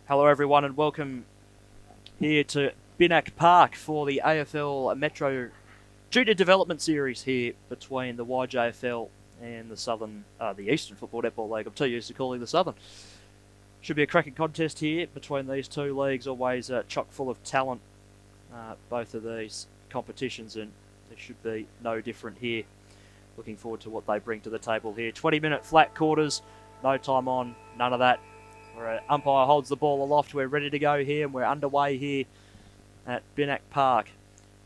Hello everyone and welcome here to Binnack Park for the AFL Metro Junior Development Series here between the YJFL and the Eastern Football Netball League. I'm too used to calling the Southern. Should be a cracking contest here between these two leagues, always chock full of talent, both of these competitions, and there should be no different here. Looking forward to what they bring to the table here. 20-minute flat quarters, no time on, none of that. Where umpire holds the ball aloft, we're ready to go here, and we're underway here at Binnack Park.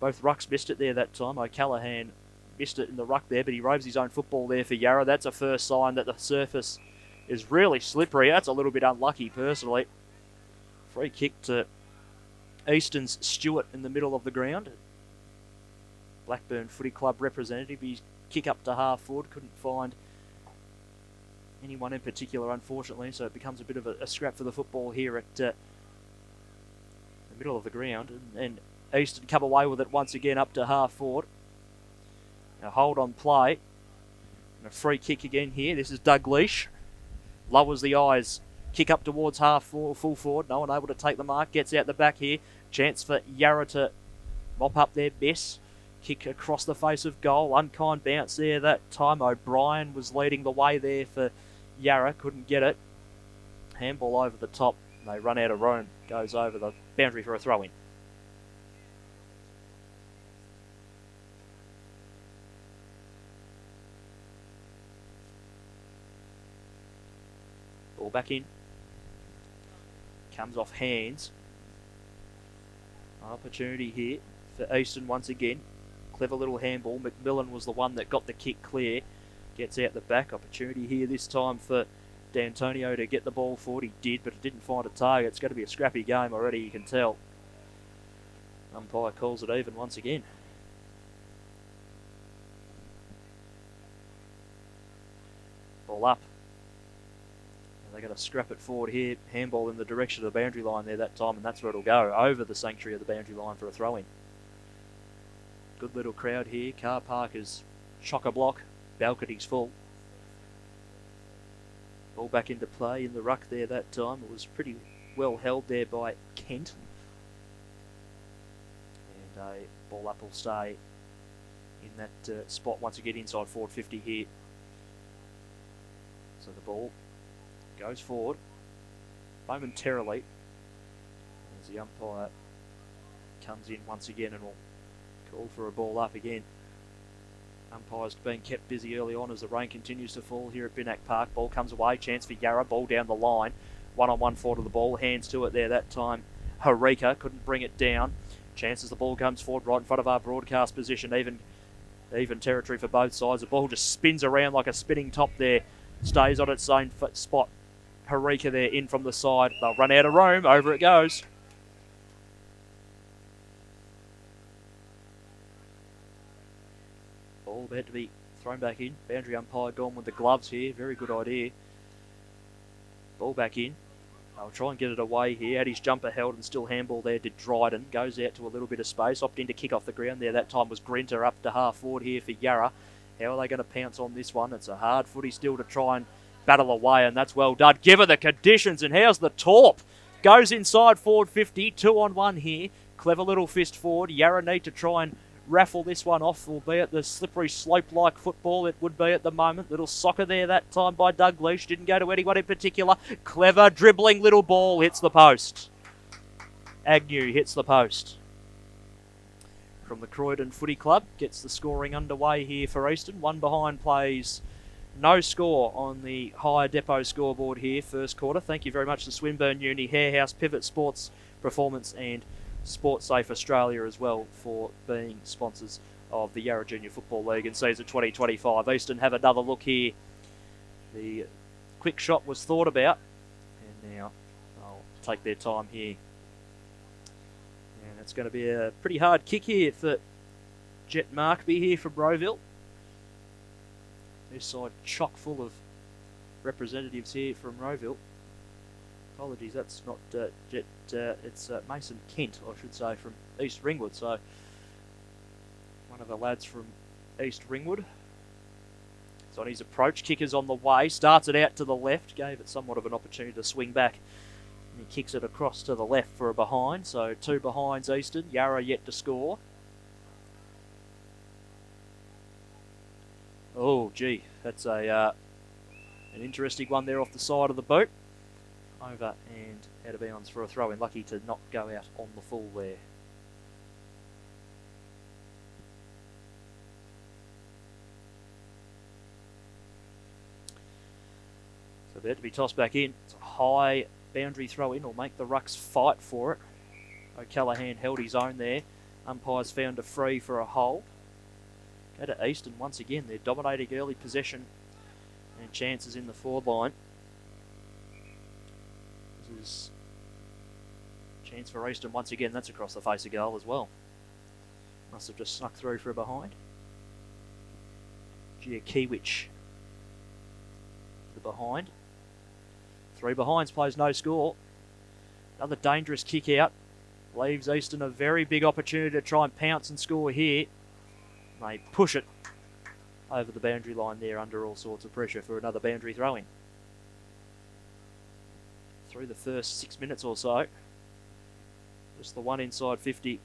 Both rucks missed it there that time. O'Callaghan missed it in the ruck there, but he roves his own football there for Yarra. That's a first sign that the surface is really slippery. That's a little bit unlucky, personally. Free kick to Easton's Stewart in the middle of the ground. Blackburn Footy Club representative. His kick up to half forward. Couldn't find anyone in particular, unfortunately, so it becomes a bit of a scrap for the football here at the middle of the ground. And Easton come away with it once again up to half forward. A hold on play. And a free kick again here. This is Doug Leash. Lowers the eyes. Kick up towards half forward, full forward. No one able to take the mark. Gets out the back here. Chance for Yarra to mop up their mess. Kick across the face of goal. Unkind bounce there that time. O'Brien was leading the way there for Yarra. Couldn't get it. Handball over the top. They run out of room. Goes over the boundary for a throw-in. Ball back in. Comes off hands. Opportunity here for Easton once again. Clever little handball. McMillan was the one that got the kick clear. Gets out the back. Opportunity here this time for D'Antonio to get the ball forward. He did, but it didn't find a target. It's going to be a scrappy game already, you can tell. Umpire calls it even once again. Ball up. They're going to scrap it forward here. Handball in the direction of the boundary line there that time, and that's where it'll go. Over the sanctuary of the boundary line for a throw-in. Good little crowd here. Car park is chock-a-block. Balcony's full. Ball back into play in the ruck there that time. It was pretty well held there by Kent. And a ball up will stay in that spot once again inside forward 50 here. So the ball goes forward momentarily as the umpire comes in once again and will call for a ball up again. Umpires being kept busy early on as the rain continues to fall here at Binnack Park. Ball comes away, chance for Yarra, ball down the line. One-on-one forward of the ball, hands to it there that time. Harika couldn't bring it down. Chance as the ball comes forward right in front of our broadcast position. Even territory for both sides. The ball just spins around like a spinning top there. Stays on its own spot. Harika there in from the side. They'll run out of room. Over it goes. Ball about to be thrown back in. Boundary umpire gone with the gloves here. Very good idea. Ball back in. They'll try and get it away here. Had his jumper held and still handball there did Dryden. Goes out to a little bit of space. Opted in to kick off the ground there. That time was Grinter up to half forward here for Yarra. How are they going to pounce on this one? It's a hard footy still to try and battle away, and that's well done. Given the conditions, and how's the torp? Goes inside forward 50. 2-on-1 here. Clever little fist forward. Yarra need to try and raffle this one off, albeit the slippery slope-like football it would be at the moment. Little soccer there that time by Doug Leash. Didn't go to anyone in particular. Clever dribbling little ball hits the post. Agnew hits the post. From the Croydon Footy Club, gets the scoring underway here for Easton. One behind plays no score on the Hire Depot scoreboard here, first quarter. Thank you very much to Swinburne Uni, Hare House, Pivot Sports Performance and Sports Safe Australia as well for being sponsors of the Yarra Junior Football League in season 2025. Easton have another look here. The quick shot was thought about, and now they'll take their time here. And it's going to be a pretty hard kick here for Jet Markby here from Rowville. This side chock full of representatives here from Rowville. Apologies, that's not Jet, it's Mason Kent, I should say, from East Ringwood. So, one of the lads from East Ringwood. It's on his approach. Kicker's on the way. Starts it out to the left. Gave it somewhat of an opportunity to swing back And he kicks it across to the left for a behind. So 2 behinds Eastern. Yarra yet to score. Oh, gee. That's an interesting one there off the side of the boot. Over and out of bounds for a throw-in. Lucky to not go out on the full there. So about to be tossed back in. It's a high boundary throw-in. Will make the Rucks fight for it. O'Callaghan held his own there. Umpires found a free for a hold. Go to Eastern once again. They're dominating early possession and chances in the forward line. This is a chance for Eastern once again. That's across the face of goal as well. Must have just snuck through for a behind. Giakiewicz the behind. 3 behinds, plays no score. Another dangerous kick out. Leaves Eastern a very big opportunity to try and pounce and score here. They push it over the boundary line there under all sorts of pressure for another boundary throw-in. Through the first 6 minutes or so. Just the one inside 50.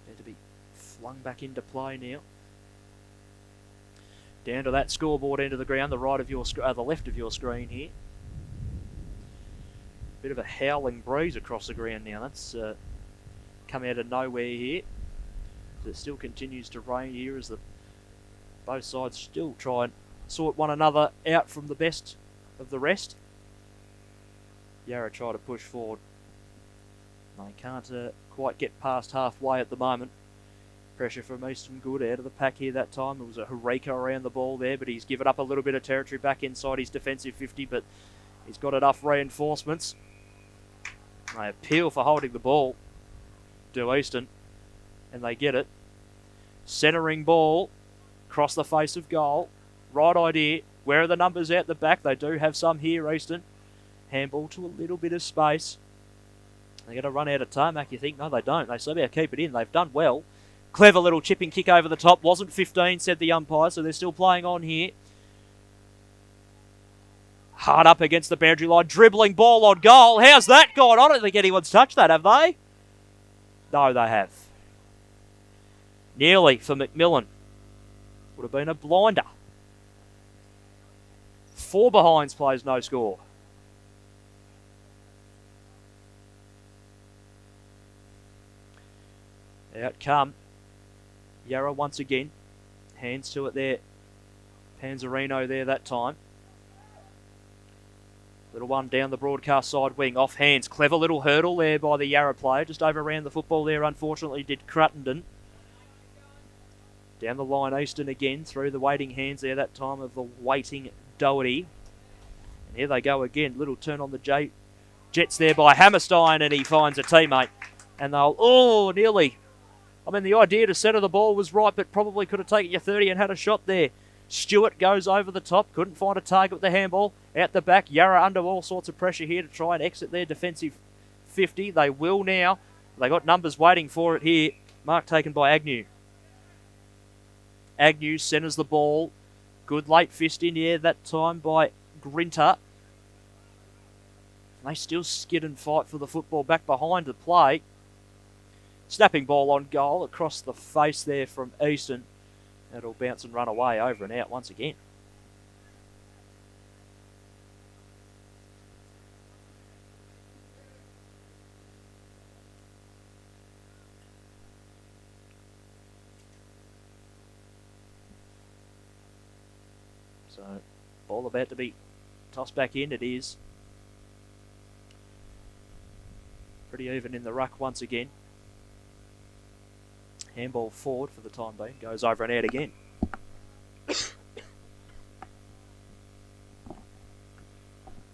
Need to be flung back into play now. Down to that scoreboard end of the ground, the right of your the left of your screen here. Bit of a howling breeze across the ground now. That's come out of nowhere here. It still continues to rain here as both sides still try and sort one another out from the best of the rest. Yarra try to push forward. They can't quite get past halfway at the moment. Pressure from Eastern good out of the pack here that time. There was a Harika around the ball there, but he's given up a little bit of territory back inside his defensive 50, but he's got enough reinforcements. They appeal for holding the ball to Eastern, and they get it. Centering ball across the face of goal. Right idea. Where are the numbers out the back? They do have some here, Eastern. Handball to a little bit of space. They're going to run out of tarmac, you think? No, they don't. They somehow keep it in. They've done well. Clever little chipping kick over the top. Wasn't 15, said the umpire, so they're still playing on here. Hard up against the boundary line. Dribbling ball on goal. How's that gone? I don't think anyone's touched that, have they? No, they have. Nearly for McMillan. Would have been a blinder. 4 behinds, plays no score. Out come Yarra once again. Hands to it there. Panzerino there that time. Little one down the broadcast side wing. Off hands. Clever little hurdle there by the Yarra player. Just overran the football there, unfortunately, did Cruttenden. Down the line, Eastern again. Through the waiting hands there that time of the waiting Doherty. And here they go again. Little turn on the Jets there by Hammerstein, and he finds a teammate. And they'll, nearly. I mean, the idea to centre the ball was right, but probably could have taken your 30 and had a shot there. Stewart goes over the top. Couldn't find a target with the handball. Out the back, Yarra under all sorts of pressure here to try and exit their defensive 50. They will now. They got numbers waiting for it here. Mark taken by Agnew. Agnew centres the ball. Good late fist in the air that time by Grinter. They still skid and fight for the football back behind the play. Snapping ball on goal across the face there from Easton. It'll bounce and run away over and out once again. So, ball about to be tossed back in. It is. Pretty even in the ruck once again. Handball forward for the time being. Goes over and out again.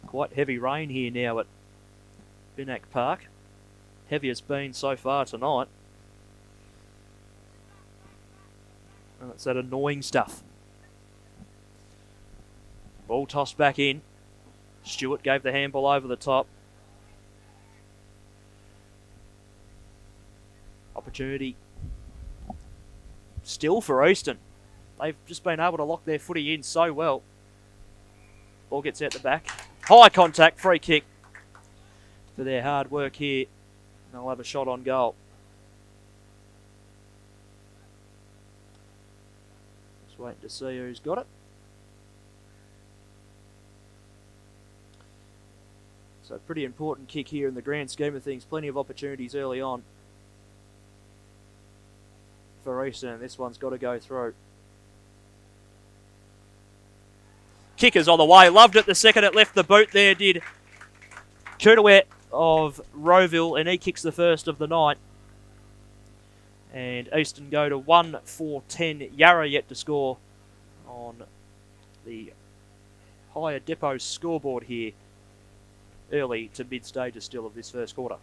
Quite heavy rain here now at Binnack Park. Heaviest been so far tonight. And it's that annoying stuff. Ball tossed back in. Stewart gave the handball over the top. Opportunity still for Easton. They've just been able to lock their footy in so well. Ball gets out the back. High contact, free kick for their hard work here. They'll have a shot on goal. Just waiting to see who's got it. So pretty important kick here in the grand scheme of things. Plenty of opportunities early on for Easton. This one's got to go through. Kickers on the way. Loved it the second it left the boot there, did Kurtawet of Rowville, and he kicks the first of the night. And Easton go to 1-4-10. Yarra yet to score on the higher depot scoreboard here. Early to mid stages still of this first quarter.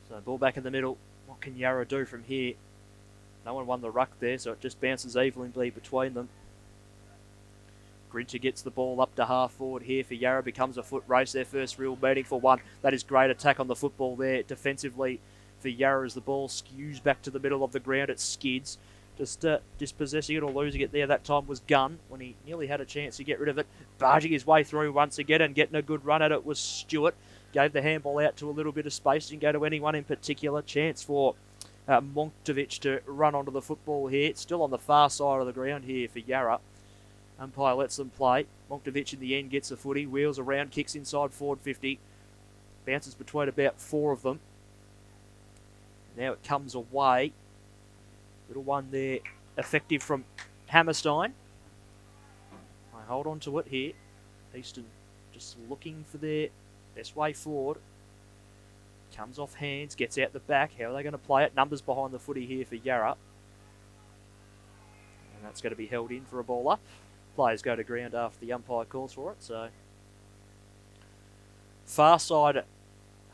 So ball back in the middle. What can Yarra do from here? No one won the ruck there, so it just bounces evenly between them. Grinter gets the ball up to half forward here for Yarra. Becomes a foot race, their first real meeting for one. That is great attack on the football there defensively for Yarra as the ball skews back to the middle of the ground. It skids. Just dispossessing it or losing it there. That time was Gunn when he nearly had a chance to get rid of it. Barging his way through once again and getting a good run at it was Stewart. Gave the handball out to a little bit of space. Didn't go to anyone in particular. Chance for Monktovich to run onto the football here. It's still on the far side of the ground here for Yarra. Umpire lets them play. Monktovich in the end gets the footy, wheels around, kicks inside forward 50. Bounces between about four of them. Now it comes away. Little one there, effective from Hammerstein. I hold on to it here. Easton just looking for their best way forward. Comes off hands, gets out the back. How are they going to play it? Numbers behind the footy here for Yarra. And that's going to be held in for a ball up. Players go to ground after the umpire calls for it. So far side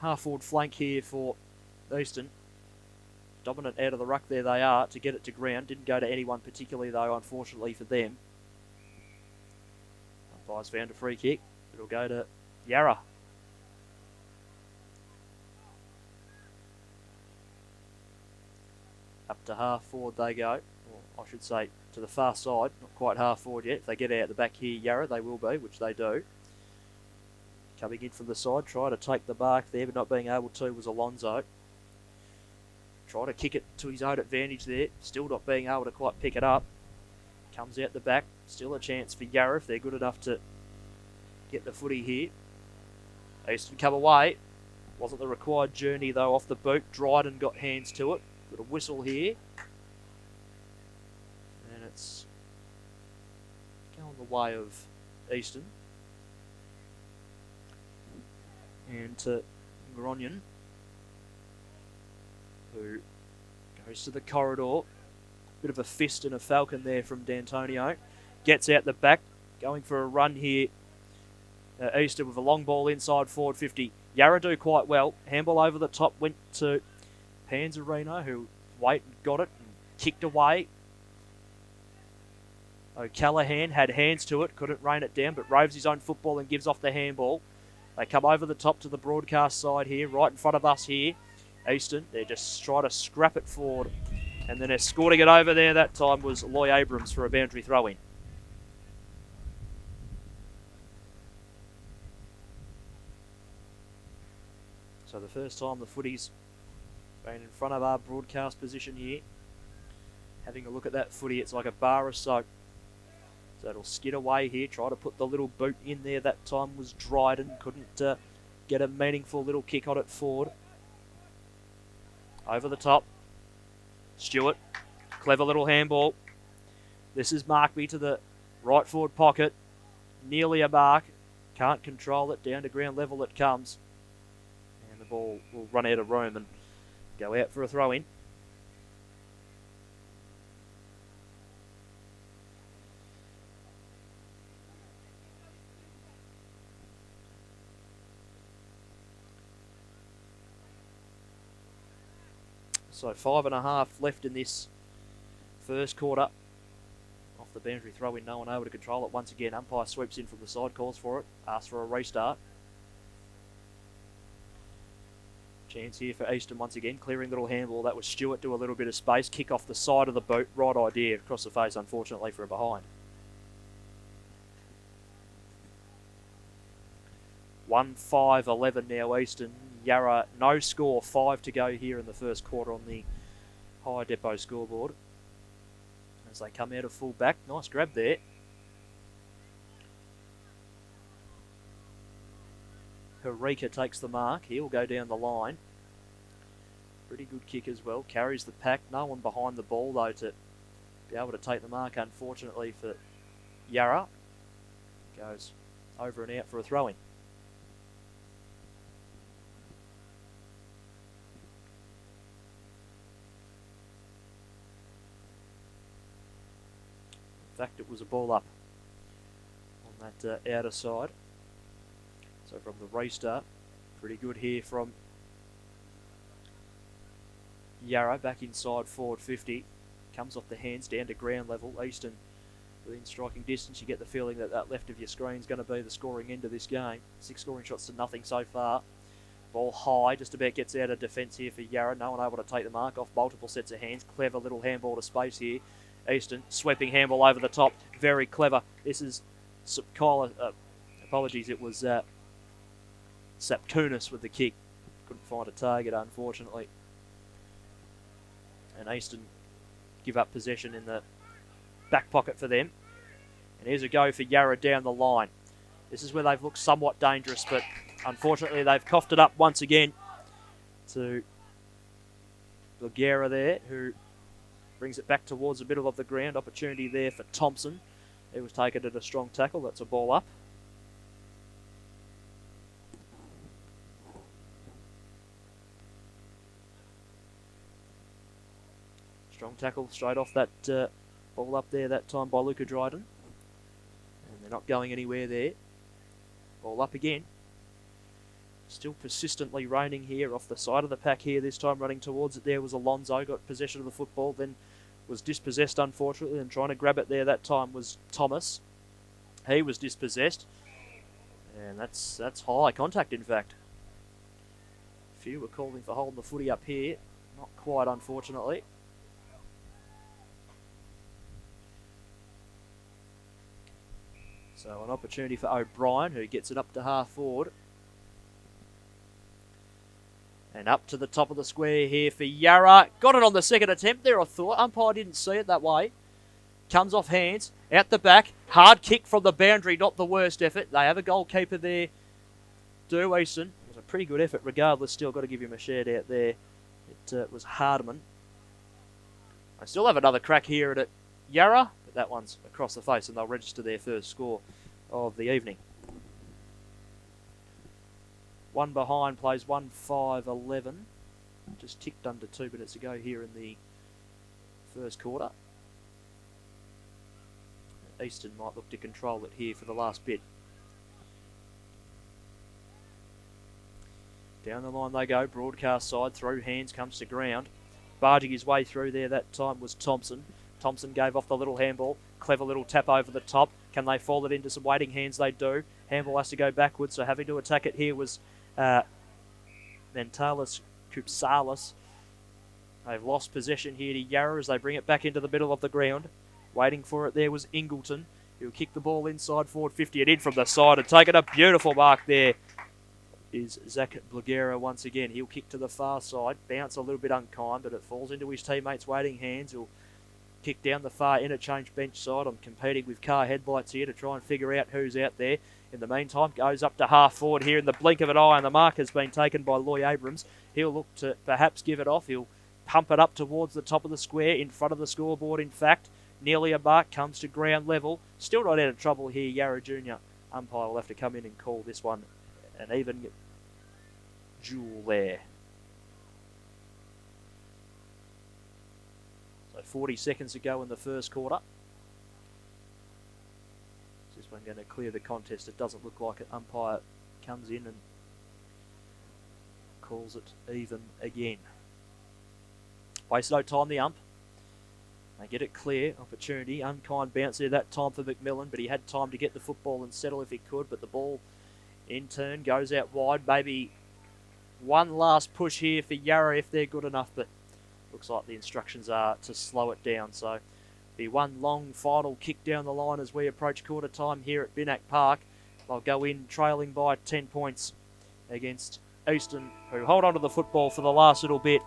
half forward flank here for Easton. Dominant out of the ruck there they are to get it to ground. Didn't go to anyone particularly though, unfortunately for them. Umpire's found a free kick. It'll go to Yarra. Up to half forward they go. Or I should say to the far side. Not quite half forward yet. If they get out the back here, Yarra, they will be, which they do. Coming in from the side, try to take the mark there, but not being able to was Alonso. Try to kick it to his own advantage there. Still not being able to quite pick it up. Comes out the back. Still a chance for Yarra if they're good enough to get the footy here. Easton come away. Wasn't the required journey though off the boot. Dryden got hands to it. Got a whistle here. And it's going the way of Easton. And to Gronion, who goes to the corridor. Bit of a fist and a falcon there from D'Antonio. Gets out the back, going for a run here. Easton with a long ball inside forward 50. Yarra do quite well. Handball over the top went to Panzarino, who waited and got it and kicked away. O'Callaghan had hands to it, couldn't rain it down, but roves his own football and gives off the handball. They come over the top to the broadcast side here, right in front of us here. Easton, they're just trying to scrap it forward. And then escorting it over there that time was Loy Abrams for a boundary throw-in. So the first time the footy's been in front of our broadcast position here. Having a look at that footy, it's like a bar of soap. So it'll skid away here, try to put the little boot in there. That time was Dryden, couldn't get a meaningful little kick on it forward. Over the top. Stewart, clever little handball. This is Markby to the right forward pocket. Nearly a mark. Can't control it. Down to ground level it comes. And the ball will run out of room and go out for a throw-in. So 5.5 left in this first quarter. Off the boundary throw in, no one able to control it. Once again, umpire sweeps in from the side, calls for it, asks for a restart. Chance here for Easton once again, clearing little handball. That was Stewart, do a little bit of space, kick off the side of the boot. Right idea, across the face, unfortunately, for a behind. 1-5-11 now, Easton. Yarra, no score, 5 to go here in the first quarter on the High Depot scoreboard. As they come out of full back, nice grab there. Harika takes the mark, he'll go down the line. Pretty good kick as well, carries the pack, no one behind the ball though to be able to take the mark, unfortunately for Yarra. Goes over and out for a throw-in. In fact, it was a ball up on that outer side. So from the restart, pretty good here from Yarra, back inside forward 50. Comes off the hands down to ground level. Easton within striking distance. You get the feeling that that left of your screen is going to be the scoring end of this game. 6 scoring shots to nothing so far. Ball high, just about gets out of defence here for Yarra. No one able to take the mark off multiple sets of hands. Clever little handball to space here. Easton sweeping handball over the top. Very clever. This is Kyla. Apologies, it was Sapkunis with the kick. Couldn't find a target, unfortunately. And Easton give up possession in the back pocket for them. And here's a go for Yarra down the line. This is where they've looked somewhat dangerous, but unfortunately they've coughed it up once again to Bulgara there, who brings it back towards the middle of the ground. Opportunity there for Thompson. He was taken at a strong tackle. That's a ball up. Strong tackle straight off that ball up there that time by Luca Dryden. And they're not going anywhere there. Ball up again. Still persistently raining here off the side of the pack here. This time running towards it there was Alonso. Got possession of the football, then was dispossessed unfortunately, and trying to grab it there that time was Thomas. He was dispossessed. And that's high contact in fact. A few were calling for holding the footy up here. Not quite, unfortunately. So an opportunity for O'Brien, who gets it up to half forward. And up to the top of the square here for Yarra. Got it on the second attempt there, I thought. Umpire didn't see it that way. Comes off hands, out the back. Hard kick from the boundary, not the worst effort. They have a goalkeeper there. Do Easton. It was a pretty good effort regardless. Still got to give him a shout out there. It was Hardman. I still have another crack here at it. Yarra, but that one's across the face and they'll register their first score of the evening. One behind, plays 1-5-11. Just ticked under 2 minutes ago here in the first quarter. Easton might look to control it here for the last bit. Down the line they go, broadcast side, through hands, comes to ground. Barging his way through there that time was Thompson. Thompson gave off the little handball. Clever little tap over the top. Can they fall it into some waiting hands? They do. Handball has to go backwards, so having to attack it here was Mentalis Kupsalis. They've lost possession here to Yarra as they bring it back into the middle of the ground. Waiting for it there was Ingleton. He'll kick the ball inside forward 50 and in from the side and taking a beautiful mark there is Zach Blagera once again. He'll kick to the far side. Bounce a little bit unkind, but it falls into his teammates' waiting hands. He'll kick down the far interchange bench side. I'm competing with car headlights here to try and figure out who's out there. In the meantime, goes up to half forward here in the blink of an eye, and the mark has been taken by Loy Abrams. He'll look to perhaps give it off. He'll pump it up towards the top of the square, in front of the scoreboard, in fact. Nearly a mark, comes to ground level. Still not out of trouble here, Yarra Junior. Umpire will have to come in and call this one an even duel there. So 40 seconds to go in the first quarter. Is this one going to clear the contest? It doesn't look like it. Umpire comes in and calls it even again. Waste no time, the ump. They get it clear. Opportunity. Unkind bounce there that time for McMillan, but he had time to get the football and settle if he could. But the ball, in turn, goes out wide. Maybe one last push here for Yarra if they're good enough, but looks like the instructions are to slow it down. So be one long final kick down the line as we approach quarter time here at Binnack Park. They'll go in trailing by 10 points against Easton, who hold on to the football for the last little bit.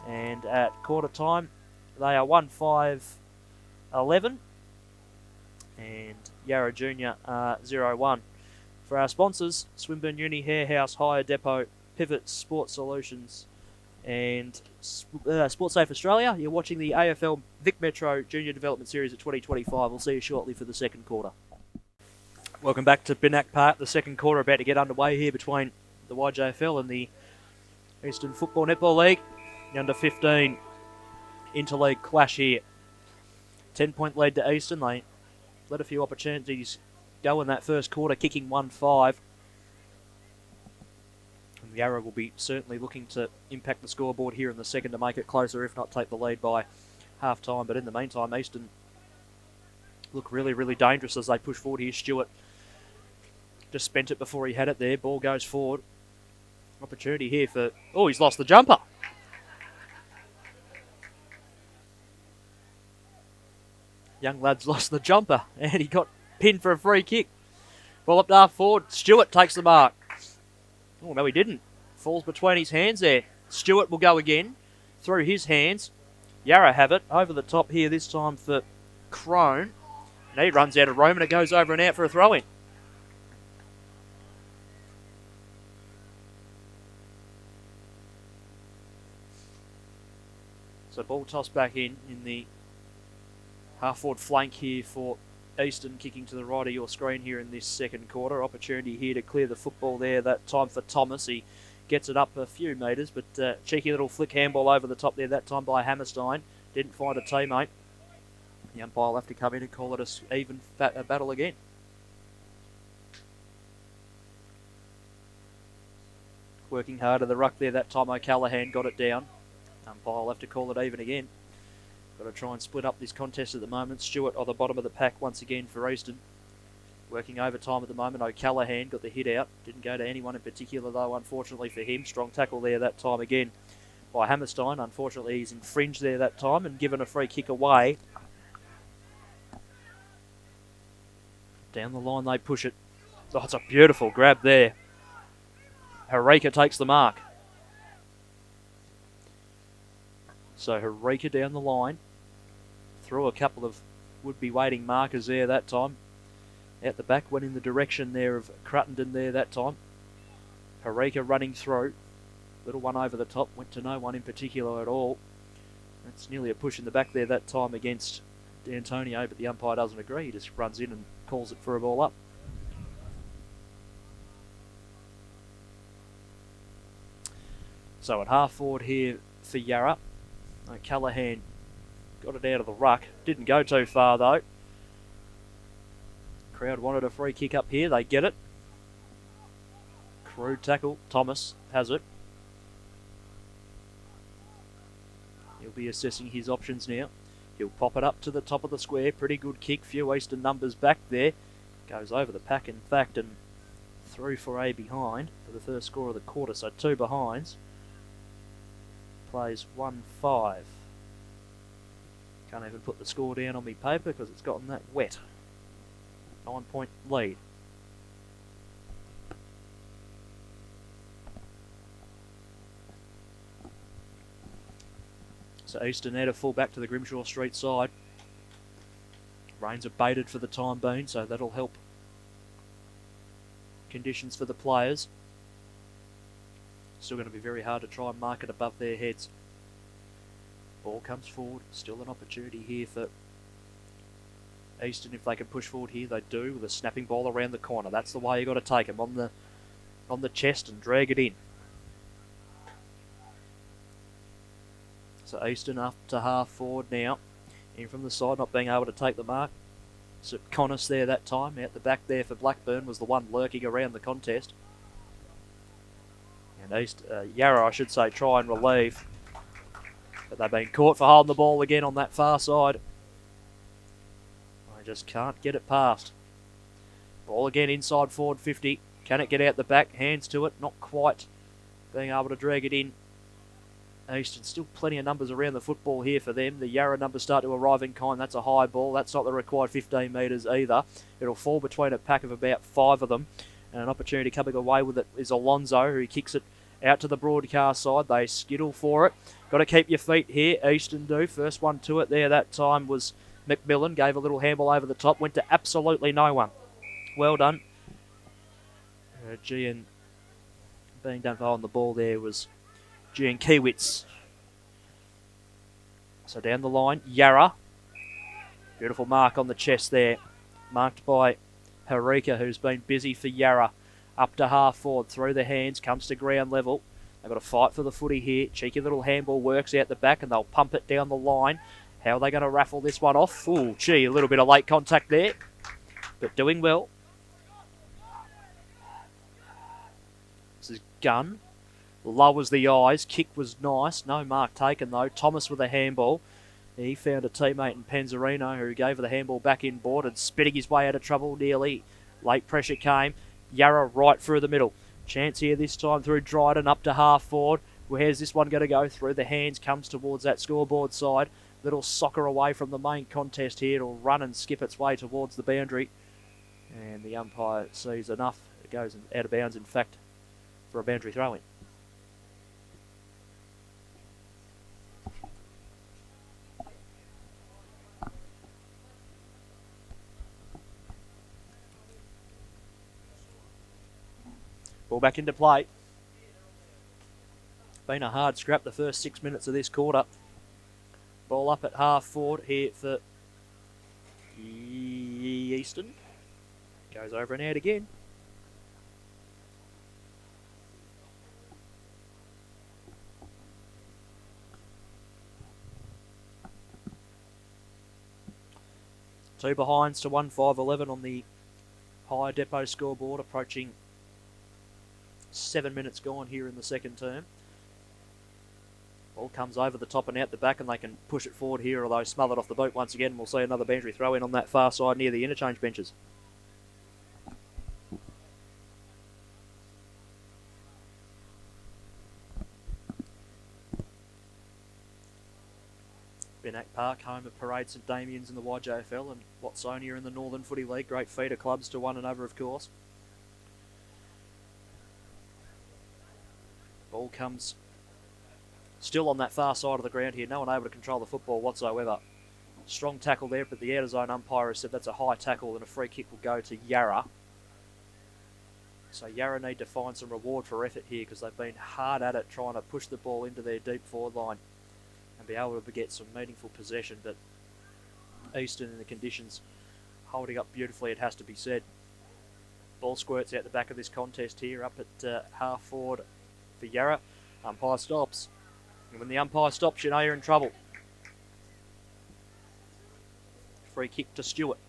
And at quarter time, they are 1-5-11, and Yarra Junior are 0-1. For our sponsors, Swinburne Uni, Hair House, Hire Depot, Pivot Sports Solutions, and Sports Safe Australia, you're watching the AFL Vic Metro Junior Development Series of 2025. We'll see you shortly for the second quarter. Welcome back to Binnack Park. The second quarter about to get underway here between the YJFL and the Eastern Football Netball League. The under-15 Interleague clash here. 10-point lead to Eastern. They let a few opportunities go in that first quarter, kicking 1-5. And Yarra will be certainly looking to impact the scoreboard here in the second to make it closer, if not take the lead by half-time. But in the meantime, Eastern look really, really dangerous as they push forward here. Stewart just spent it before he had it there. Ball goes forward. Opportunity here for... Oh, he's lost the jumper. Young lad's lost the jumper, and he got pinned for a free kick. Ball up to half forward. Stewart takes the mark. Oh, no, he didn't. Falls between his hands there. Stewart will go again. Through his hands. Yarra have it. Over the top here this time for Crone. And he runs out of room, and it goes over and out for a throw-in. So ball tossed back in the half-forward flank here for Eastern, kicking to the right of your screen here in this second quarter. Opportunity here to clear the football there. That time for Thomas. He gets it up a few metres, but cheeky little flick handball over the top there. That time by Hammerstein. Didn't find a teammate. The umpire will have to come in and call it a even battle again. Working hard at the ruck there. That time O'Callaghan got it down. Umpire will have to call it even again. Got to try and split up this contest at the moment. Stewart on the bottom of the pack once again for Easton. Working overtime at the moment. O'Callaghan got the hit out. Didn't go to anyone in particular though, unfortunately for him. Strong tackle there that time again by Hammerstein. Unfortunately he's infringed there that time and given a free kick away. Down the line they push it. Oh, it's a beautiful grab there. Harika takes the mark. So Harika down the line. Through a couple of would-be waiting markers there that time. Out the back, went in the direction there of Cruttenden there that time. Harika running through. Little one over the top. Went to no one in particular at all. That's nearly a push in the back there that time against D'Antonio, but the umpire doesn't agree. He just runs in and calls it for a ball up. So at half forward here for Yarra. Callahan got it out of the ruck. Didn't go too far though. Crowd wanted a free kick up here. They get it. Crude tackle. Thomas has it. He'll be assessing his options now. He'll pop it up to the top of the square. Pretty good kick. Few Eastern numbers back there. Goes over the pack in fact and through for a behind for the first score of the quarter. So 2 behinds. Plays 1-5. Can't even put the score down on me paper because it's gotten that wet. 9-point lead. So Eastern out of full back to the Grimshaw Street side. Rains are baited for the time being, so that'll help conditions for the players. Still going to be very hard to try and mark it above their heads. Ball comes forward. Still an opportunity here for Eastern. If they can push forward here, they do, with a snapping ball around the corner. That's the way you got to take them, on the chest and drag it in. So Eastern up to half forward now. In from the side, not being able to take the mark. So Connors there that time. Out the back there for Blackburn was the one lurking around the contest. And Yarra, I should say, try and relieve But they've been caught for holding the ball again on that far side. They just can't get it past. Ball again inside forward 50. Can it get out the back? Hands to it. Not quite being able to drag it in. Easton, still plenty of numbers around the football here for them. The Yarra numbers start to arrive in kind. That's a high ball. That's not the required 15 metres either. It'll fall between a pack of about 5 of them. And an opportunity coming away with it is Alonso, who kicks it out to the broadcast side. They skittle for it. Got to keep your feet here. Easton do. First one to it there that time was McMillan. Gave a little handball over the top. Went to absolutely no one. Well done. Gian being done for holding the ball there was Gian Kiewicz. So down the line, Yarra. Beautiful mark on the chest there. Marked by Harika, who's been busy for Yarra. Up to half forward, through the hands, comes to ground level. They've got to fight for the footy here. Cheeky little handball works out the back and they'll pump it down the line. How are they going to raffle this one off? Ooh, gee, a little bit of late contact there. But doing well. This is Gunn. Lowers the eyes. Kick was nice. No mark taken though. Thomas with a handball. He found a teammate in Panzerino who gave her the handball back inboard and spitting his way out of trouble nearly. Late pressure came. Yarra right through the middle. Chance here this time through Dryden up to half forward. Where's this one going to go? Through the hands, comes towards that scoreboard side. Little soccer away from the main contest here. It'll run and skip its way towards the boundary. And the umpire sees enough. It goes out of bounds, in fact, for a boundary throw-in. Ball back into play. Been a hard scrap the first 6 minutes of this quarter. Ball up at half forward here for Easton. Goes over and out again. Two behinds to 1-5-11 on the higher depot scoreboard, approaching 7 minutes gone here in the second term. Ball comes over the top and out the back and they can push it forward here, although smothered off the boot once again. We'll see another boundary throw in on that far side near the interchange benches. Benak Park, home of Parade St Damien's in the YJFL and Watsonia in the Northern Footy League. Great feeder clubs to one another, of course. Ball comes still on that far side of the ground here. No one able to control the football whatsoever. Strong tackle there, but the out-of-zone umpire has said that's a high tackle and a free kick will go to Yarra. So Yarra need to find some reward for effort here because they've been hard at it trying to push the ball into their deep forward line and be able to get some meaningful possession. But Easton in the conditions holding up beautifully, it has to be said. Ball squirts out the back of this contest here up at half forward for Yarra. Umpire stops. And when the umpire stops, you know you're in trouble. Free kick to Stewart,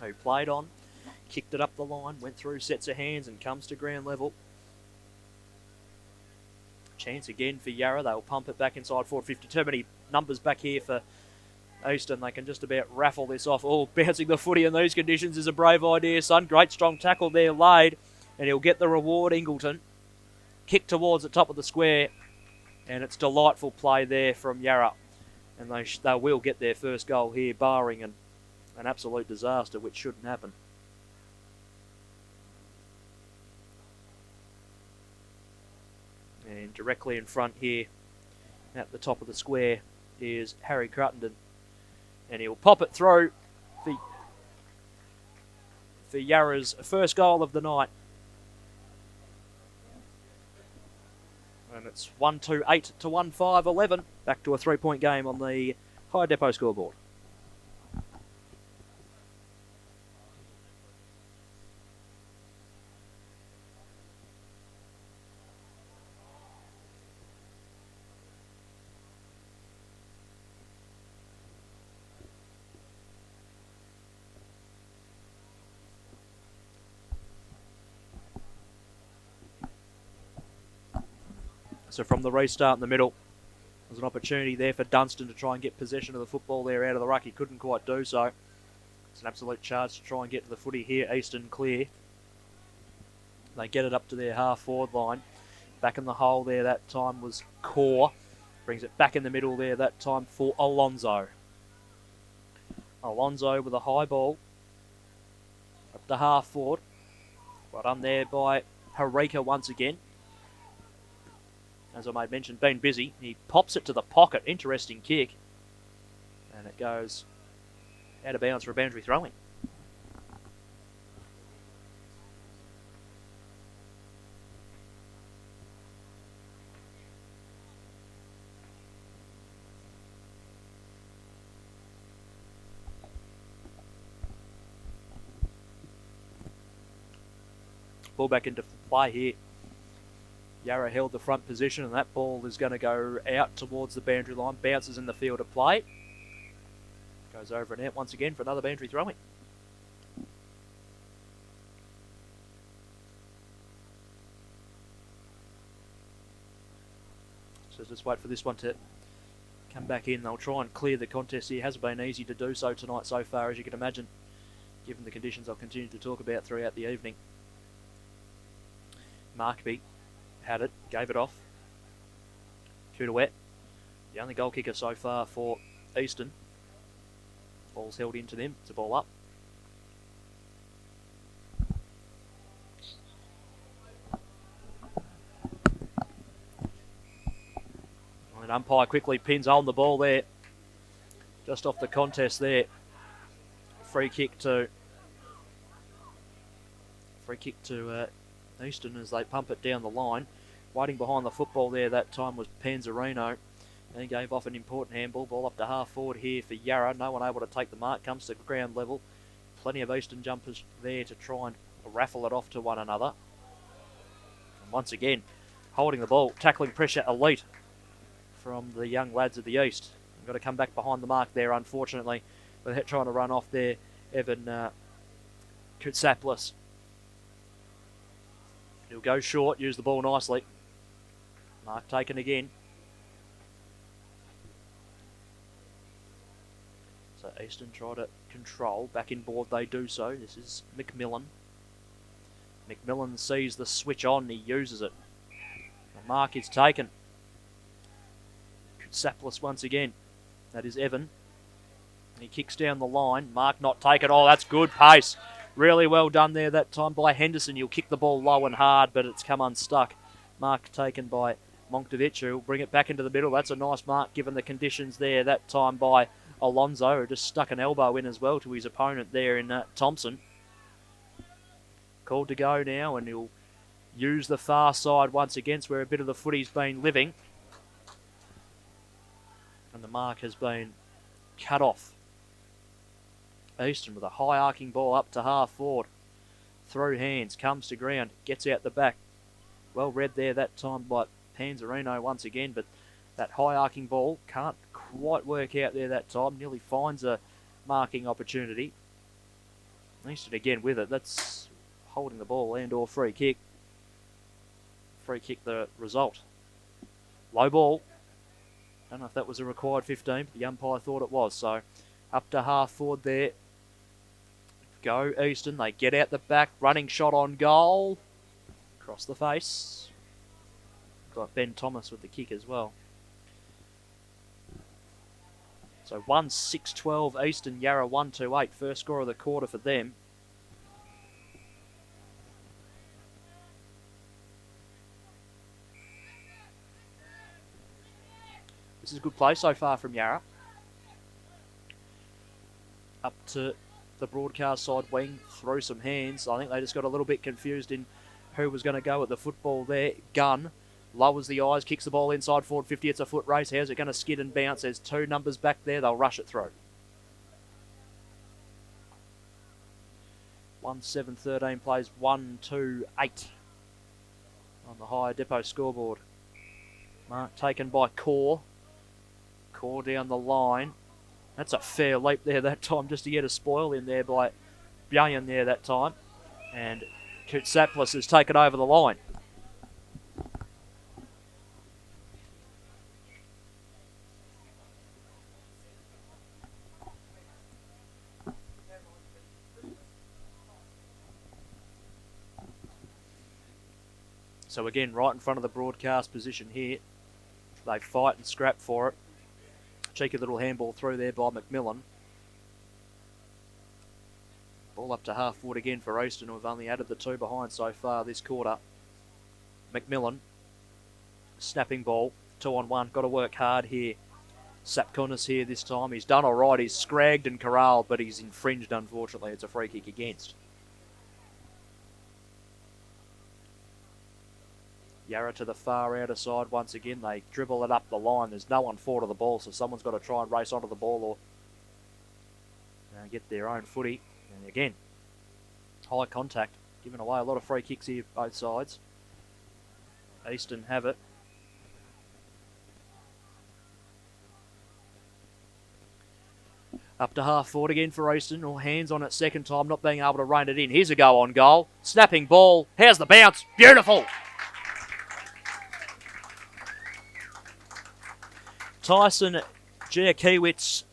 who played on, kicked it up the line, went through sets of hands and comes to ground level. Chance again for Yarra. They'll pump it back inside forward 50. Too many numbers back here for Easton. They can just about raffle this off. Oh, bouncing the footy in these conditions is a brave idea, son. Great strong tackle there laid. And he'll get the reward, Ingleton. Kick towards the top of the square. And it's delightful play there from Yarra. And they will get their first goal here, barring an absolute disaster, which shouldn't happen. And directly in front here, at the top of the square, is Harry Cruttenden. And he'll pop it through for Yarra's first goal of the night. And it's 1-2-8 to 1-5-11. Back to a 3-point game on the high depot scoreboard. So from the restart in the middle, There's an opportunity there for Dunstan to try and get possession of the football there out of the ruck. He couldn't quite do so. It's an absolute charge to try and get to the footy here. Eastern clear. They get it up to their half-forward line. Back in the hole there that time was Core. Brings it back in the middle there that time for Alonso. Alonso with a high ball. Up to half-forward. Well done there by Harika once again. As I might mention, been busy. He pops it to the pocket. Interesting kick. And it goes out of bounds for a boundary throw-in. Ball back into play here. Yarra held the front position, and that ball is going to go out towards the boundary line. Bounces in the field of play. Goes over and out once again for another boundary throw-in. So just wait for this one to come back in. They'll try and clear the contest here. It hasn't been easy to do so tonight so far, as you can imagine, given the conditions I'll continue to talk about throughout the evening. Markby had it, gave it off. Coutawet, the only goal kicker so far for Eastern. Ball's held into them. It's a ball up. And umpire quickly pins on the ball there. Just off the contest there. Free kick to Eastern as they pump it down the line. Waiting behind the football there that time was Panzarino. And he gave off an important handball. Ball up to half forward here for Yarra. No one able to take the mark. Comes to ground level. Plenty of Eastern jumpers there to try and raffle it off to one another. And once again, holding the ball. Tackling pressure elite from the young lads of the East. They've got to come back behind the mark there, unfortunately. They're trying to run off there. Evan Kutsaplis. He'll go short, use the ball nicely. Mark taken again. So Eastern try to control. Back in board they do so. This is McMillan. McMillan sees the switch on. He uses it. The mark is taken. Kutsaplis once again. That is Evan. He kicks down the line. Mark not taken. Oh, that's good pace. Really well done there that time by Henderson. He'll kick the ball low and hard, but it's come unstuck. Mark taken by Monktovich, who'll bring it back into the middle. That's a nice mark given the conditions there that time by Alonso, who just stuck an elbow in as well to his opponent there in Thompson. Called to go now, and he'll use the far side once again, where a bit of the footy's been living. And the mark has been cut off. Eastern with a high arcing ball up to half forward. Through hands, comes to ground, gets out the back. Well read there that time by Panzarino once again, but that high arcing ball can't quite work out there that time. Nearly finds a marking opportunity. Eastern again with it. That's holding the ball and or free kick. Free kick the result. Low ball. Don't know if that was a required 15, but the umpire thought it was. So up to half forward there. Go Eastern. They get out the back. Running shot on goal. Across the face. Got Ben Thomas with the kick as well. So 1-6-12 Eastern. Yarra 1-2-8. First score of the quarter for them. This is a good play so far from Yarra. Up to the broadcast side wing, through some hands. I think they just got a little bit confused in who was going to go at the football there. Gunn lowers the eyes, kicks the ball inside forward 50. It's a foot race. How's it going to skid and bounce? There's two numbers back there. They'll rush it through. 1-7-13 plays 1-2-8 on the higher depot scoreboard. Mark taken by Core. Core down the line. That's a fair leap there that time, just to get a spoil in there by Bjallion there that time. And Kutsaplis has taken over the line. So again, right in front of the broadcast position here. They fight and scrap for it. Cheeky little handball through there by McMillan. Ball up to half forward again for Easton, who have only added the 2 behind so far this quarter. McMillan, snapping ball, 2-on-1, got to work hard here. Sapkunis here this time. He's done all right. He's scragged and corralled, but he's infringed, unfortunately. It's a free kick against. Yarra to the far outer side once again. They dribble it up the line. There's no one forward of the ball, so someone's got to try and race onto the ball or get their own footy. And again, high contact, giving away a lot of free kicks here, both sides. Easton have it. Up to half forward again for Easton. All hands on it second time, not being able to rein it in. Here's a go on goal. Snapping ball. How's the bounce? Beautiful. Tyson Giakiewicz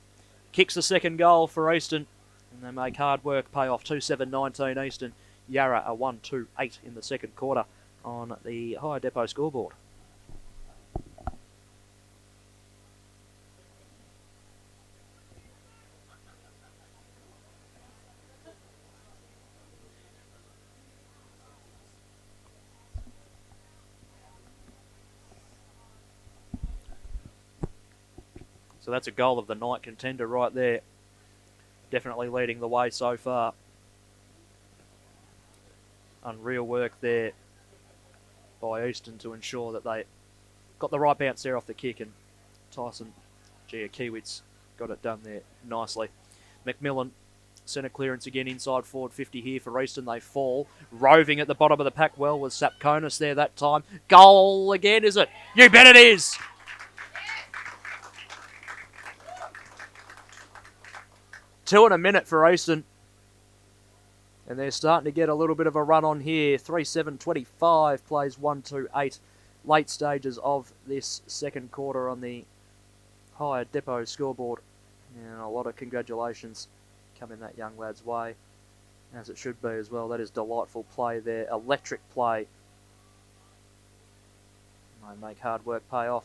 kicks the second goal for Easton. And they make hard work pay off. 2-7-19 Easton. Yarra a 1-2-8 in the second quarter on the Higher Depot scoreboard. So that's a goal of the night contender right there. Definitely leading the way so far. Unreal work there by Easton to ensure that they got the right bounce there off the kick, and Tyson Giakiewicz got it done there nicely. McMillan, centre clearance again inside forward 50 here for Easton. They fall. Roving at the bottom of the pack well was Sapkonis there that time. Goal again, is it? You bet it is! Two in a minute for Easton. And they're starting to get a little bit of a run on here. 3-7-25 plays 1-2-8. Late stages of this second quarter on the Higher Depot scoreboard. And a lot of congratulations coming that young lad's way, as it should be as well. That is delightful play there. Electric play. They make hard work pay off.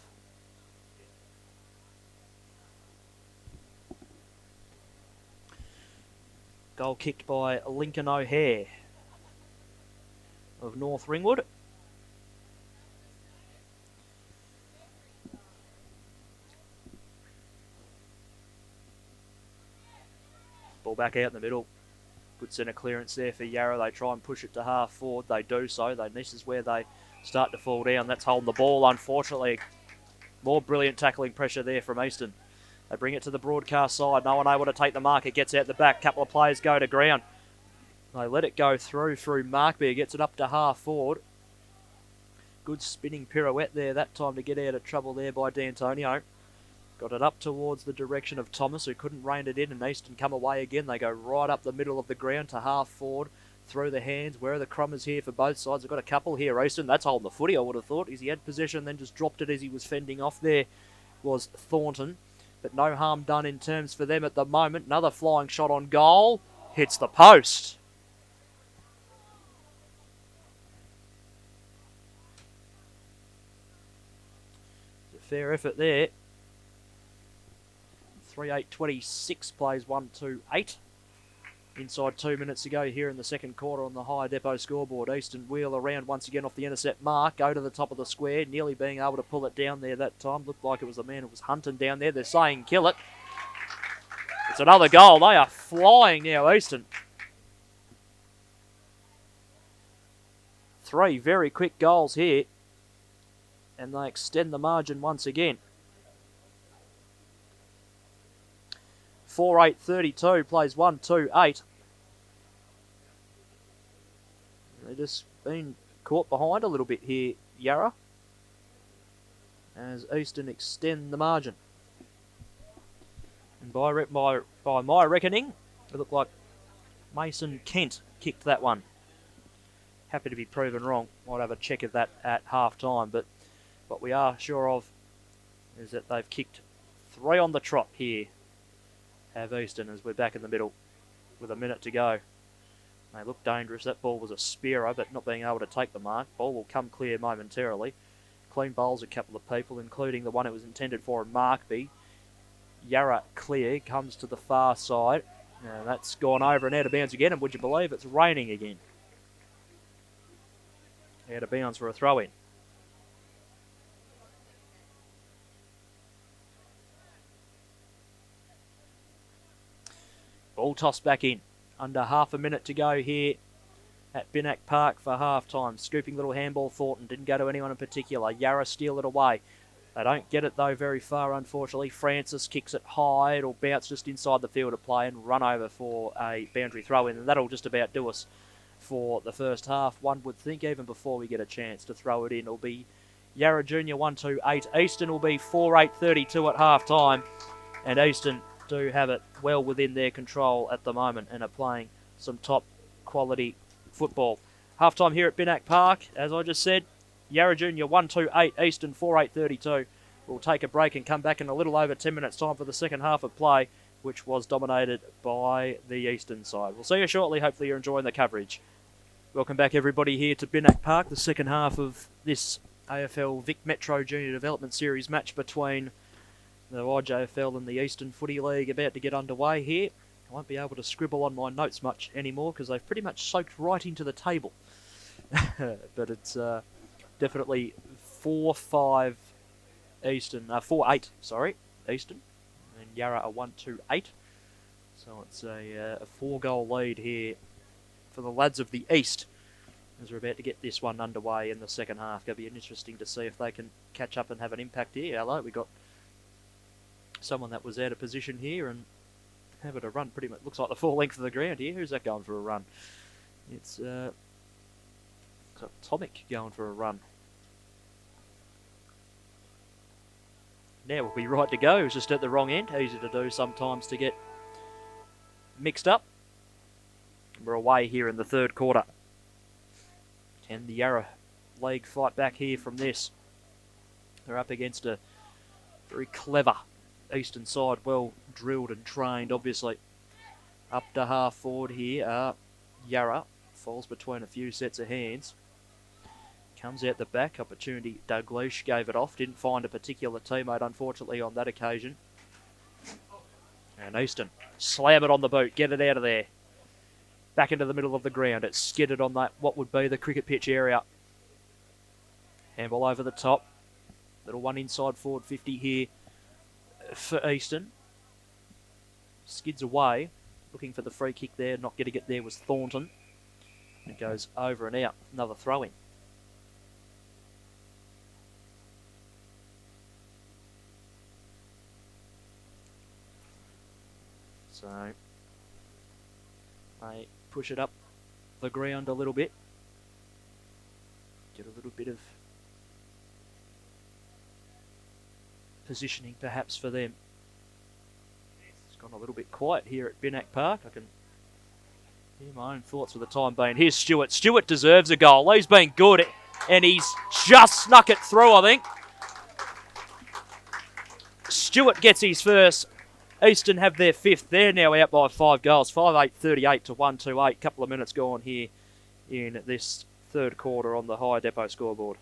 Goal kicked by Lincoln O'Hare of North Ringwood. Ball back out in the middle. Good centre clearance there for Yarra. They try and push it to half forward. They do so. This is where they start to fall down. That's holding the ball, unfortunately. More brilliant tackling pressure there from Easton. They bring it to the broadcast side. No one able to take the mark. It gets out the back. Couple of players go to ground. They let it go through Markby. Gets it up to half forward. Good spinning pirouette there that time to get out of trouble there by D'Antonio. Got it up towards the direction of Thomas, who couldn't rein it in, and Easton come away again. They go right up the middle of the ground to half forward. Through the hands. Where are the crummers here for both sides? They've got a couple here. Easton, that's holding the footy, I would have thought. He had possession, then just dropped it as he was fending off there was Thornton. But no harm done in terms for them at the moment. Another flying shot on goal. Hits the post. It's a fair effort there. 3-8-26 plays 1-2-8. Inside 2 minutes to go here in the second quarter on the Higher Depot scoreboard. Easton wheel around once again off the intercept mark. Go to the top of the square. Nearly being able to pull it down there that time. Looked like it was the man who was hunting down there. They're saying kill it. It's another goal. They are flying now, Easton. 3 very quick goals here. And they extend the margin once again. 4-8-32 plays 1-2-8. They've just been caught behind a little bit here, Yarra, as Easton extend the margin. And by my reckoning, it looked like Mason Kent kicked that one. Happy to be proven wrong. Might have a check of that at half time, but what we are sure of is that they've kicked 3 on the trot here. Have Easton, as we're back in the middle with a minute to go. They look dangerous. That ball was a spearer, but not being able to take the mark. Ball will come clear momentarily. Clean bowls a couple of people, including the one it was intended for in Markby. Yarra clear, comes to the far side. Now that's gone over and out of bounds again, and would you believe it's raining again? Out of bounds for a throw-in. Ball tossed back in. Under half a minute to go here at Binnack Park for half-time. Scooping little handball Thornton. Didn't go to anyone in particular. Yarra steal it away. They don't get it, though, very far, unfortunately. Francis kicks it high. It'll bounce just inside the field of play and run over for a boundary throw-in. And that'll just about do us for the first half. One would think, even before we get a chance to throw it in, it'll be Yarra Junior 1-2-8. Eastern will be 4-8-32 at half-time. And Eastern do have it well within their control at the moment and are playing some top-quality football. Half-time here at Binnack Park, as I just said, Yarra Junior 1-2-8, Eastern 4-8-32. We'll take a break and come back in a little over 10 minutes' time for the second half of play, which was dominated by the Eastern side. We'll see you shortly. Hopefully you're enjoying the coverage. Welcome back, everybody, here to Binnack Park, the second half of this AFL Vic Metro Junior Development Series match between the YJFL and the Eastern Footy League about to get underway here. I won't be able to scribble on my notes much anymore because they've pretty much soaked right into the table. But it's definitely 4-5 Eastern, 4-8, sorry, Eastern. And Yarra a 1-2-8. So it's a 4-goal lead here for the lads of the East as we're about to get this one underway in the second half. Going to be interesting to see if they can catch up and have an impact here. Hello, we got someone that was out of position here and having a run pretty much. Looks like the full length of the ground here. Who's that going for a run? It's Tomic going for a run. Now we'll be right to go. It was just at the wrong end. Easy to do sometimes to get mixed up. We're away here in the third quarter. Can the Yarra League fight back here from this? They're up against a very clever Eastern side, well drilled and trained, obviously. Up to half forward here, Yarra falls between a few sets of hands. Comes out the back, opportunity. Dalgleish gave it off, didn't find a particular teammate, unfortunately, on that occasion. And Eastern slam it on the boot, get it out of there. Back into the middle of the ground. It's skidded on that, what would be the cricket pitch area. Handball over the top. Little one inside forward 50 here for Eastern. Skids away. Looking for the free kick there. Not getting it there was Thornton. It goes over and out. Another throw-in. So they push it up the ground a little bit. Get a little bit of positioning perhaps for them. It's gone a little bit quiet here at Binnack Park. I can hear my own thoughts for the time being. Here's Stewart. Stewart deserves a goal. He's been good and he's just snuck it through, I think. Stewart gets his first. Eastern have their fifth. They're now out by 5 goals. 5-8-38 to 1-2-8. Couple of minutes gone here in this third quarter on the High Depot scoreboard.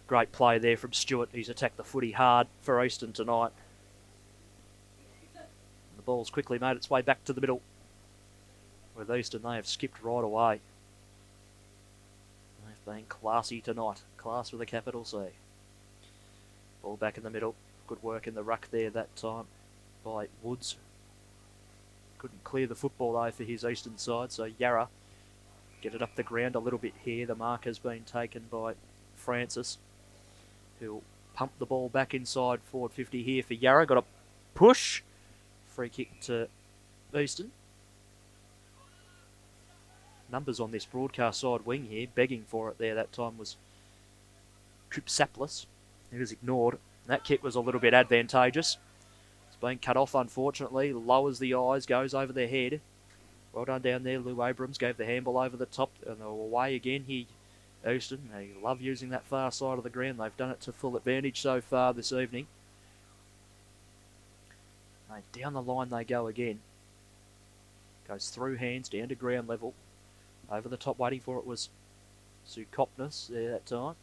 Great play there from Stewart. He's attacked the footy hard for Eastern tonight. The ball's quickly made its way back to the middle. With Eastern, they have skipped right away. They've been classy tonight. Class with a capital C. Ball back in the middle. Good work in the ruck there that time by Woods. Couldn't clear the football though for his Eastern side, so Yarra get it up the ground a little bit here. The mark has been taken by Francis, who'll pump the ball back inside forward 50 here for Yarra. Got a push. Free kick to Eastern. Numbers on this broadcast side wing here, begging for it there. That time was Tripsaplis. It was ignored. That kick was a little bit advantageous. It's been cut off, unfortunately. Lowers the eyes, goes over their head. Well done down there. Lou Abrams gave the handball over the top, and they were away again. Easton, they love using that far side of the ground. They've done it to full advantage so far this evening. Down the line they go again. Goes through hands, down to ground level. Over the top waiting for it was Sukopnis there that time.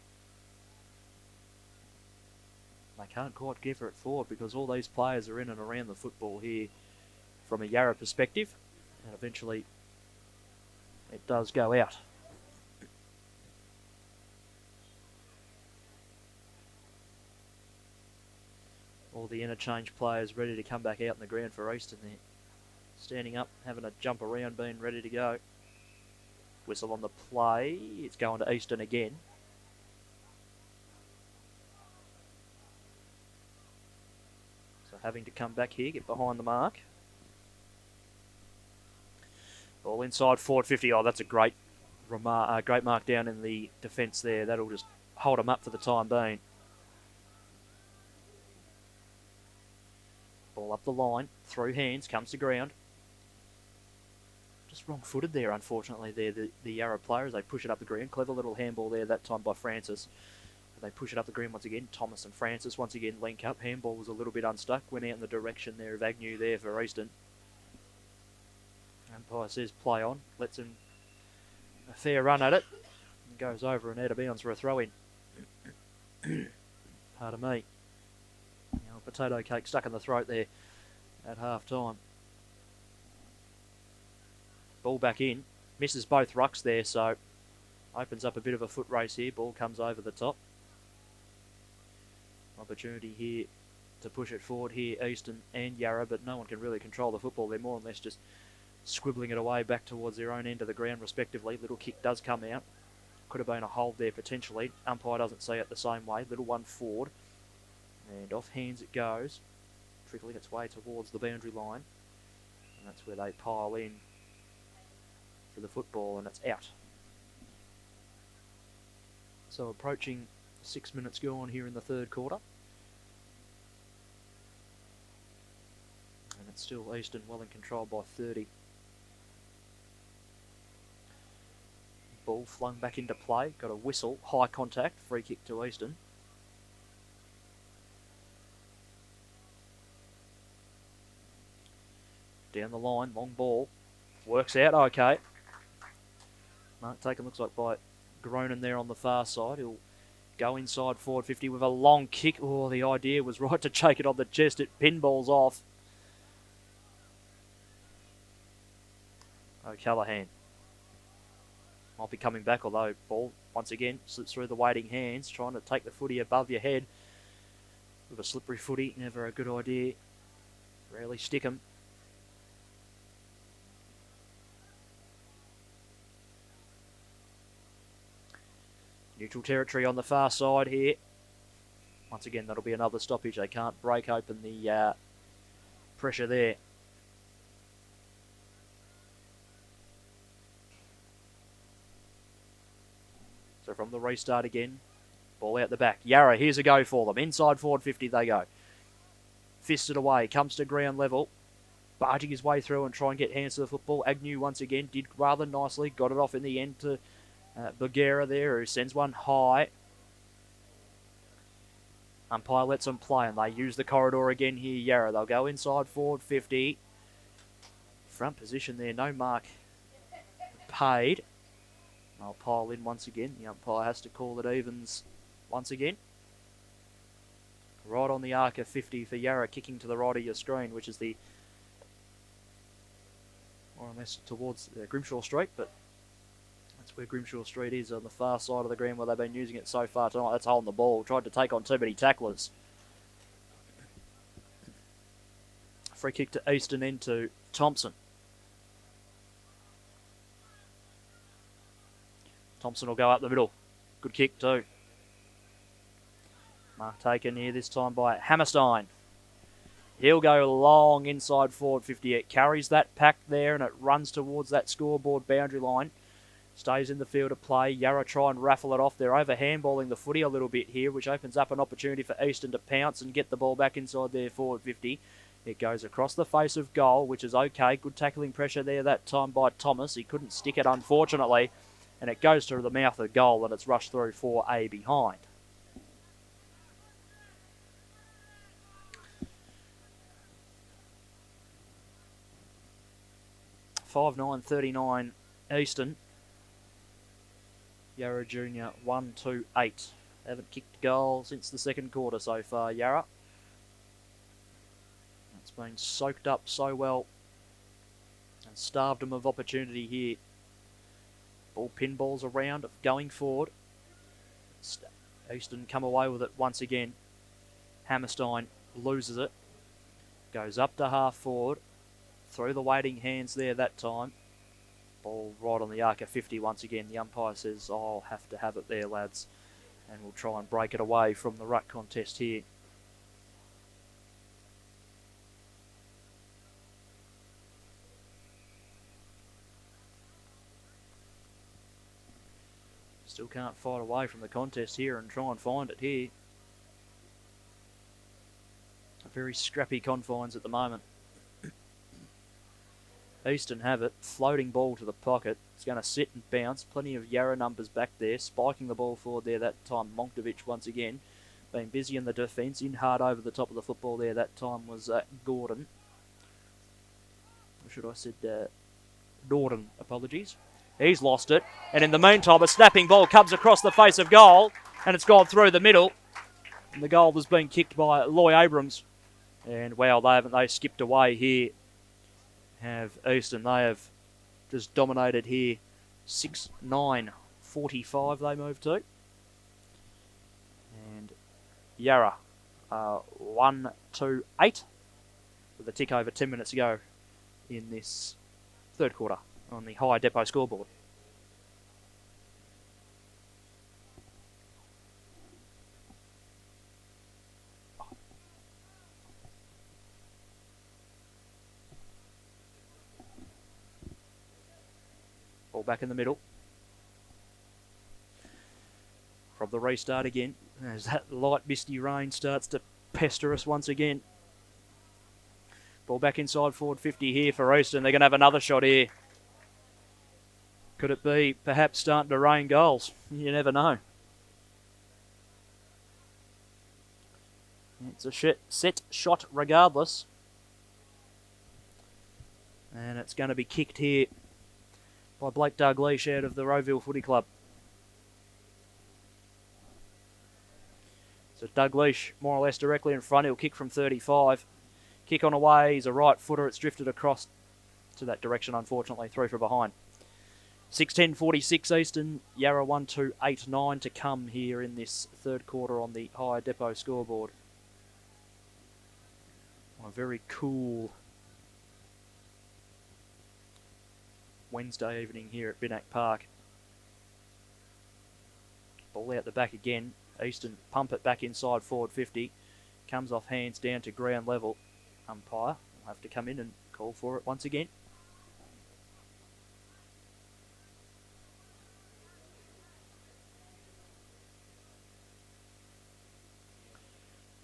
They can't quite give it forward because all these players are in and around the football here from a Yarra perspective. And eventually it does go out. All the interchange players ready to come back out in the ground for Easton there. Standing up, having a jump around, being ready to go. Whistle on the play. It's going to Easton again. So having to come back here, get behind the mark. Ball inside forward 50. Oh, that's a great mark down in the defence there. That'll just hold them up for the time being. Ball up the line, through hands, comes to ground. Just wrong-footed there, unfortunately, there, the Yarra players. They push it up the ground. Clever little handball there that time by Francis. They push it up the ground once again. Thomas and Francis once again link up. Handball was a little bit unstuck. Went out in the direction there of Agnew there for Easton. Umpire says play on. Lets him a fair run at it. And goes over and out of bounds for a throw-in. Pardon me. Potato cake stuck in the throat there at half-time. Ball back in. Misses both rucks there, so opens up a bit of a foot race here. Ball comes over the top. Opportunity here to push it forward here, Easton and Yarra, but no one can really control the football. They're more or less just squibbling it away back towards their own end of the ground, respectively. Little kick does come out. Could have been a hold there, potentially. Umpire doesn't see it the same way. Little one forward. And off hands it goes, trickling its way towards the boundary line. And that's where they pile in for the football, and it's out. So approaching 6 minutes gone here in the third quarter. And it's still Easton well in control by 30. Ball flung back into play, got a whistle, high contact, free kick to Easton. Down the line, long ball. Works out okay. Mark taken, looks like by Gronin there on the far side. He'll go inside forward 50 with a long kick. Oh, the idea was right to take it on the chest. It pinballs off. O'Callaghan might be coming back, although ball once again slips through the waiting hands, trying to take the footy above your head. With a slippery footy, never a good idea. Rarely stick 'em. Neutral territory on the far side here. Once again, that'll be another stoppage. They can't break open the pressure there. So from the restart again, ball out the back. Yarra, here's a go for them. Inside forward 50 they go. Fisted away, comes to ground level. Barging his way through and try and get hands to the football. Agnew once again did rather nicely. Got it off in the end to Bagheera there, who sends one high. Umpire lets them play, and they use the corridor again here, Yarra. They'll go inside forward 50. Front position there, no mark paid. They'll pile in once again. The umpire has to call it evens once again. Right on the arc of 50 for Yarra, kicking to the right of your screen, which is the more or less towards Grimshaw Street, but that's where Grimshaw Street is, on the far side of the ground where they've been using it so far tonight. That's holding the ball. Tried to take on too many tacklers. Free kick to Easton into Thompson. Thompson will go up the middle. Good kick too. Mark taken here this time by Hammerstein. He'll go long inside forward 50. It carries that pack there and it runs towards that scoreboard boundary line. Stays in the field of play. Yarra try and raffle it off. They're over handballing the footy a little bit here, which opens up an opportunity for Easton to pounce and get the ball back inside their forward 50. It goes across the face of goal, which is okay. Good tackling pressure there that time by Thomas. He couldn't stick it, unfortunately. and it goes to the mouth of goal, and it's rushed through for a behind. (5:9:39) Eastern. Yarra Junior 1-2-8. Haven't kicked a goal since the second quarter so far, Yarra. It's been soaked up so well and starved them of opportunity here. Ball pinballs around, going forward. Eastern come away with it once again. Hammerstein loses it. Goes up to half forward. Through the waiting hands there that time. Ball right on the arc of 50 once again. The umpire says, I'll have to have it there, lads. And we'll try and break it away from the ruck contest here. Still can't fight away from the contest here and try and find it here. Very scrappy confines at the moment. Eastern have it. Floating ball to the pocket. It's going to sit and bounce. Plenty of Yarra numbers back there. Spiking the ball forward there that time. Monktovich once again. Been busy in the defence. In hard over the top of the football there that time was Gordon. Or should I said Gordon, apologies. He's lost it. And in the meantime, a snapping ball comes across the face of goal. And it's gone through the middle. And the goal has been kicked by Loy Abrams. And wow, they skipped away here. Have Eastern. They have just dominated here. 6-9-45 they move to. And Yarra 1-2-8 with a tick over 10 minutes to go in this third quarter on the High Depot scoreboard. Ball back in the middle. From the restart again, as that light misty rain starts to pester us once again. Ball back inside forward 50 here for Eastern. They're going to have another shot here. Could it be perhaps starting to rain goals? You never know. It's a set shot regardless. And it's going to be kicked here by Blake Dalgleish out of the Rowville Footy Club. So Dalgleish more or less directly in front. He'll kick from 35. Kick on away. He's a right footer. It's drifted across to that direction, unfortunately. Through from behind. 6:10:46 Eastern. Yarra 1-2-8-9 to come here in this third quarter on the High Depot scoreboard. A very cool Wednesday evening here at Binnack Park. Ball out the back again. Eastern pump it back inside forward 50. Comes off hands down to ground level. Umpire will have to come in and call for it once again.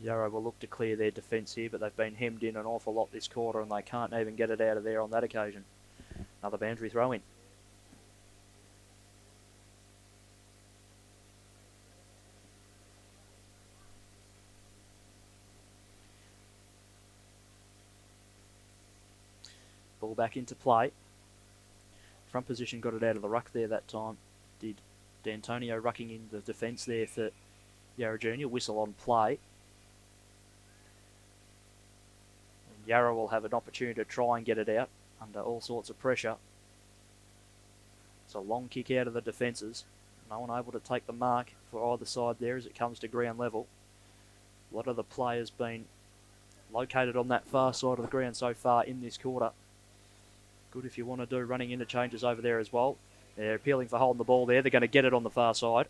Yarra will look to clear their defence here, but they've been hemmed in an awful lot this quarter and they can't even get it out of there on that occasion. Another boundary throw in. Ball back into play. Front position got it out of the ruck there that time. Did D'Antonio rucking in the defence there for Yarra Junior. Whistle on play. And Yarra will have an opportunity to try and get it out under all sorts of pressure. It's a long kick out of the defences. No one able to take the mark for either side there as it comes to ground level. A lot of the players been located on that far side of the ground so far in this quarter. Good if you want to do running interchanges over there as well. They're appealing for holding the ball there. They're going to get it on the far side.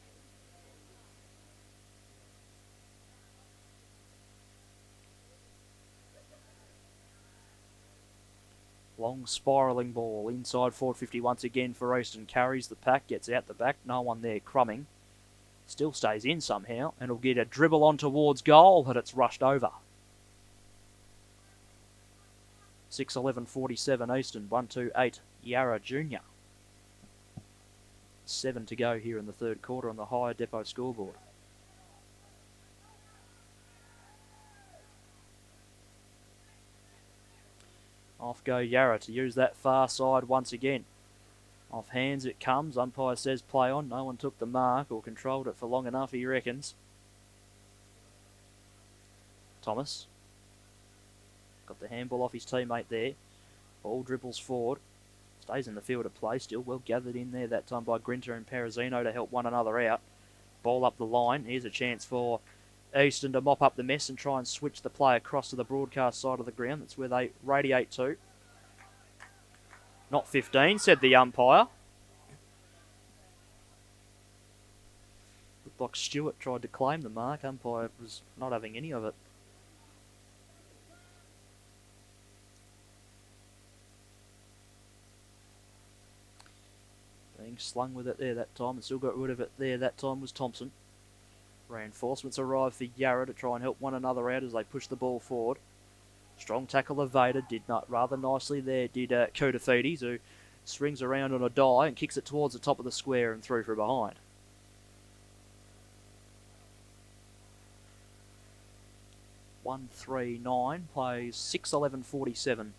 Long spiralling ball inside forward 50 once again for Eastern. Carries the pack, gets out the back. No one there crumbing. Still stays in somehow and will get a dribble on towards goal, but it's rushed over. 6:11:47 Eastern, 1-2-8 Yarra Junior. 7 to go here in the third quarter on the Higher Depot scoreboard. Off go Yarra to use that far side once again. Off hands it comes. Umpire says play on. No one took the mark or controlled it for long enough, he reckons. Thomas. Got the handball off his teammate there. Ball dribbles forward. Stays in the field of play still. Well gathered in there that time by Grinter and Perazino to help one another out. Ball up the line. Here's a chance for Easton to mop up the mess and try and switch the play across to the broadcast side of the ground. That's where they radiate to. Not 15, said the umpire. Looked like Stewart tried to claim the mark. Umpire was not having any of it. Being slung with it there that time and still got rid of it there that time was Thompson. Reinforcements arrive for Yarra to try and help one another out as they push the ball forward. Strong tackle evaded, did not rather nicely there, did Kodafides, who swings around on a die and kicks it towards the top of the square and through from behind. (1-3-9) plays 6:11:47.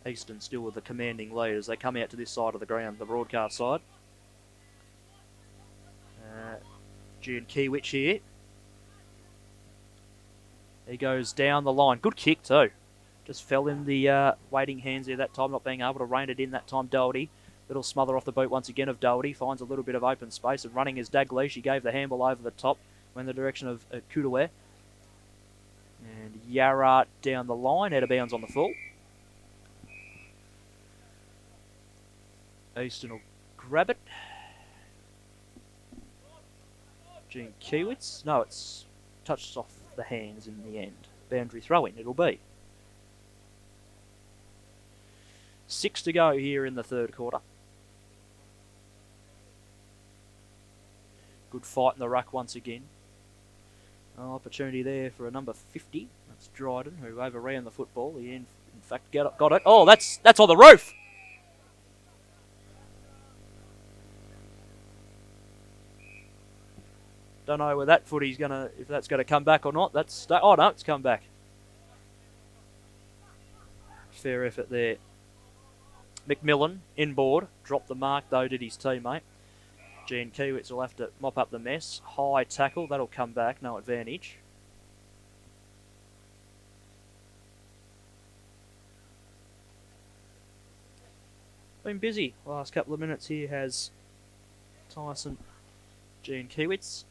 Easton still with the commanding lead as they come out to this side of the ground, the broadcast side. June Kiewicz here. He goes down the line. Good kick too. Just fell in the waiting hands there that time, not being able to rein it in that time. Doherty. Little smother off the boot once again of Doherty. Finds a little bit of open space and running is Dalglish. He gave the handball over the top. Went in the direction of Kudaware. And Yarra down the line. Out of bounds on the full. Easton will grab it. Gene Kiewicz. No, it's touched off the hands in the end. Boundary throw-in it'll be. 6 to go here in the third quarter. Good fight in the ruck once again. Opportunity there for a number 50. That's Dryden, who overran the football. He in fact got it. Oh, that's on the roof. Don't know where that footy's if that's gonna come back or not. Oh no, it's come back. Fair effort there. McMillan inboard, dropped the mark though, did his teammate. Gene Kiewicz will have to mop up the mess. High tackle, that'll come back, no advantage. Been busy last couple of minutes here has Tyson. Gene Kiewicz.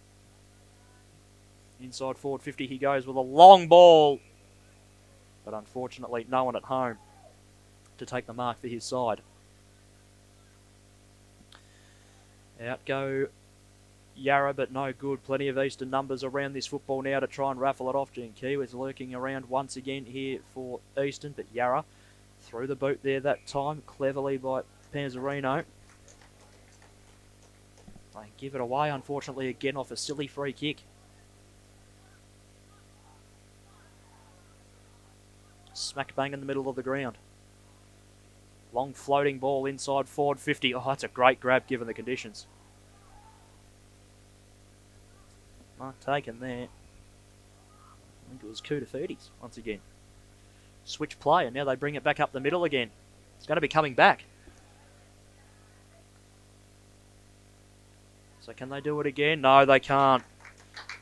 Inside forward 50 he goes with a long ball. But unfortunately no one at home to take the mark for his side. Out go Yarra, but no good. Plenty of Eastern numbers around this football now to try and raffle it off. Gene Kiewicz lurking around once again here for Eastern, but Yarra through the boot there that time, cleverly by Panzerino. They give it away, unfortunately, again off a silly free kick. Smack bang in the middle of the ground. Long floating ball inside forward 50. Oh, that's a great grab given the conditions. Mark taken there. I think it was Kodafides once again. Switch play, and now they bring it back up the middle again. It's going to be coming back. So can they do it again? No, they can't.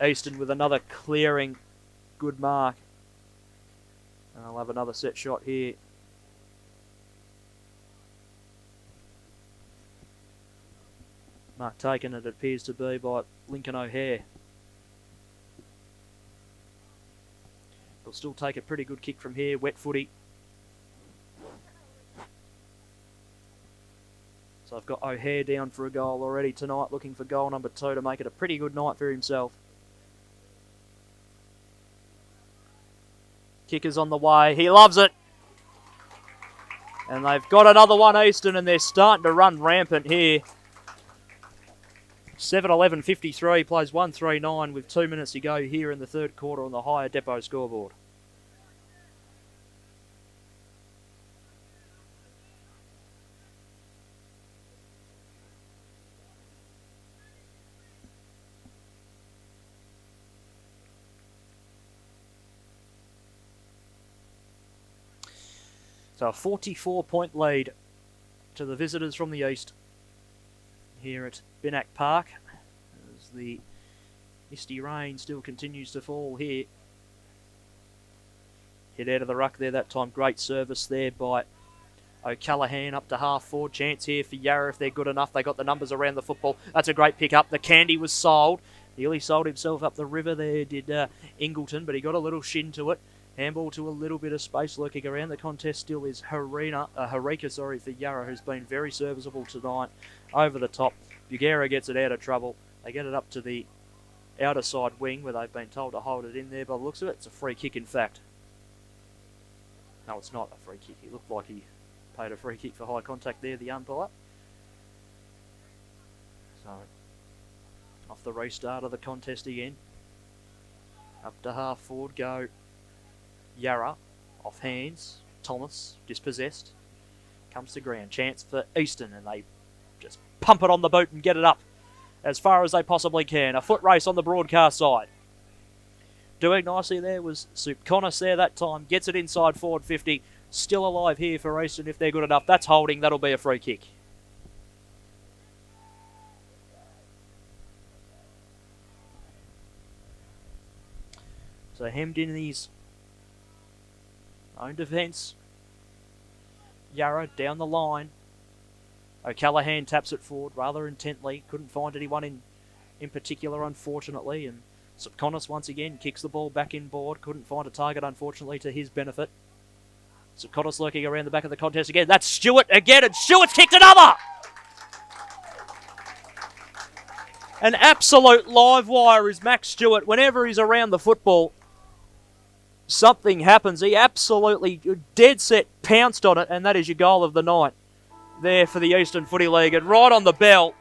Easton with another clearing. Good mark. And I'll have another set shot here. Mark taken, it appears to be by Lincoln O'Hare. He'll still take a pretty good kick from here. Wet footy. So I've got O'Hare down for a goal already tonight, looking for goal number 2 to make it a pretty good night for himself. Kicker's on the way. He loves it. And they've got another one, Easton, and they're starting to run rampant here. 7:11:53 plays 1:39 with 2 minutes to go here in the third quarter on the Higher Depot scoreboard. So a 44-point lead to the visitors from the east here at Binack Park, as the misty rain still continues to fall here. Hit out of the ruck there that time. Great service there by O'Callaghan up to half forward. Chance here for Yarra if they're good enough. They got the numbers around the football. That's a great pick up. The candy was sold. Nearly sold himself up the river there, did Ingleton, but he got a little shin to it. Handball to a little bit of space lurking around. The contest still is Harika for Yarra, who's been very serviceable tonight. Over the top. Bugera gets it out of trouble. They get it up to the outer side wing where they've been told to hold it in there. By the looks of it, it's a free kick in fact. No, it's not a free kick. He looked like he paid a free kick for high contact there, the umpire. So, off the restart of the contest again. Up to half forward go Yarra. Off hands. Thomas, dispossessed. Comes to ground. Chance for Easton, and they just pump it on the boot and get it up as far as they possibly can. A foot race on the broadcast side. Doing nicely there was Supkonis there that time. Gets it inside forward 50. Still alive here for Easton if they're good enough. That's holding. That'll be a free kick. So hemmed in his own defence. Yarra down the line. O'Callaghan taps it forward rather intently. Couldn't find anyone in particular, unfortunately. And Supkonis once again kicks the ball back inboard. Couldn't find a target, unfortunately, to his benefit. Supkonis lurking around the back of the contest again. That's Stewart again, and Stewart's kicked another! An absolute live wire is Max Stewart. Whenever he's around the football, something happens. He absolutely dead set pounced on it, and that is your goal of the night there for the Eastern Footy League. And right on the bell,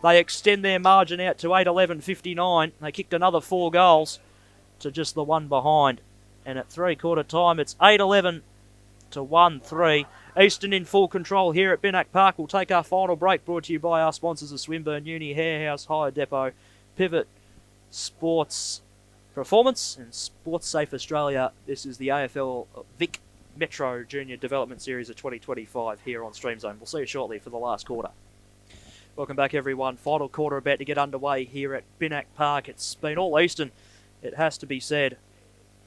they extend their margin out to 8-11-59. They kicked another 4 goals to just the one behind. And at three-quarter time, it's 8-11 to 1-3. Eastern in full control here at Binack Park. We'll take our final break, brought to you by our sponsors of Swinburne Uni, Hair House, Hire Depot, Pivot, Sports Performance, and Sports Safe Australia. This is the AFL Vic Metro Junior Development Series of 2025 here on Stream Zone. We'll see you shortly for the last quarter. Welcome back, everyone. Final quarter about to get underway here at Binack Park. It's been all Eastern, it has to be said,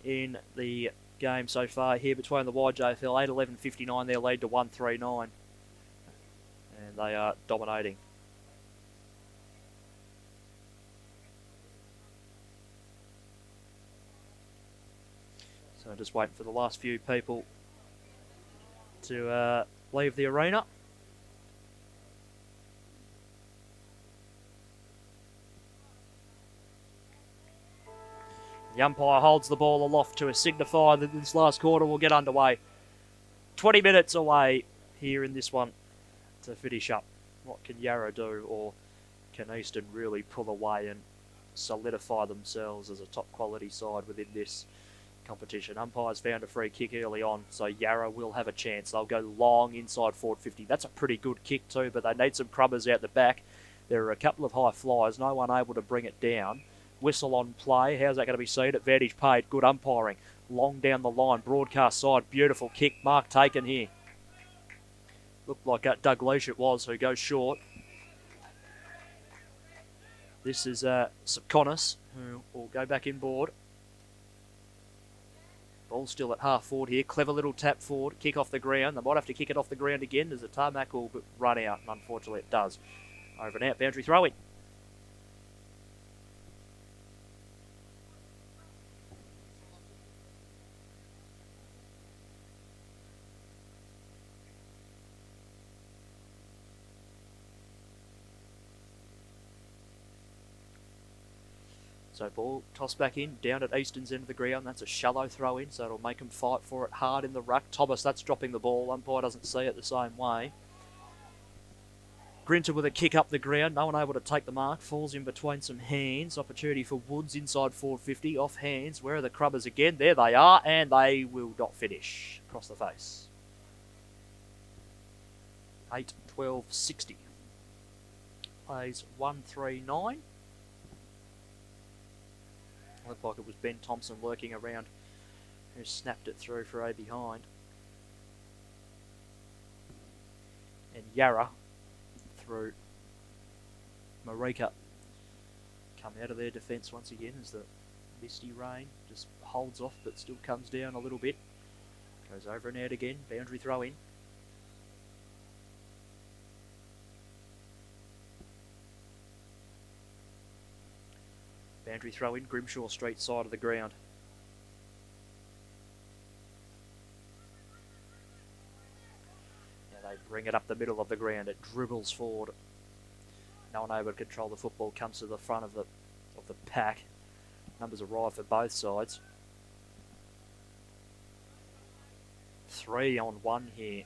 in the game so far here between the YJFL. 8-11-59, their lead to 1-3-9. And they are dominating. So just waiting for the last few people to leave the arena. The umpire holds the ball aloft to signify that this last quarter will get underway. 20 minutes away here in this one to finish up. What can Yarra do, or can Eastern really pull away and solidify themselves as a top quality side within this competition? Umpires found a free kick early on, so Yarra will have a chance. They'll go long inside forward 50. That's a pretty good kick too, but they need some crubbers out the back. There are a couple of high flyers, no one able to bring it down. Whistle on play. How's that going to be seen? Advantage paid. Good umpiring. Long down the line. Broadcast side. Beautiful kick. Mark taken here. Looked like Doug Leash it was, who goes short. This is Supkonis, who will go back inboard. Ball still at half forward here. Clever little tap forward. Kick off the ground. They might have to kick it off the ground again as the tarmac will run out. And unfortunately it does. Over and out. Boundary throw in. So ball tossed back in, down at Eastern's end of the ground. That's a shallow throw in, so it'll make them fight for it hard in the ruck. Thomas, that's dropping the ball. Umpire doesn't see it the same way. Grinter with a kick up the ground. No one able to take the mark. Falls in between some hands. Opportunity for Woods inside 450. Off hands. Where are the crubbers again? There they are, and they will not finish. Across the face. 8-12-60. Plays 1-3-9. Looked like it was Ben Thompson lurking around, who snapped it through for a behind. And Yarra through Marika come out of their defence once again as the misty rain just holds off but still comes down a little bit. Goes over and out again. Boundary throw in. Boundary throw in, Grimshaw Street side of the ground. Now they bring it up the middle of the ground. It dribbles forward. No one able to control the football. Comes to the front of the pack. Numbers arrive for both sides. 3-on-1 here.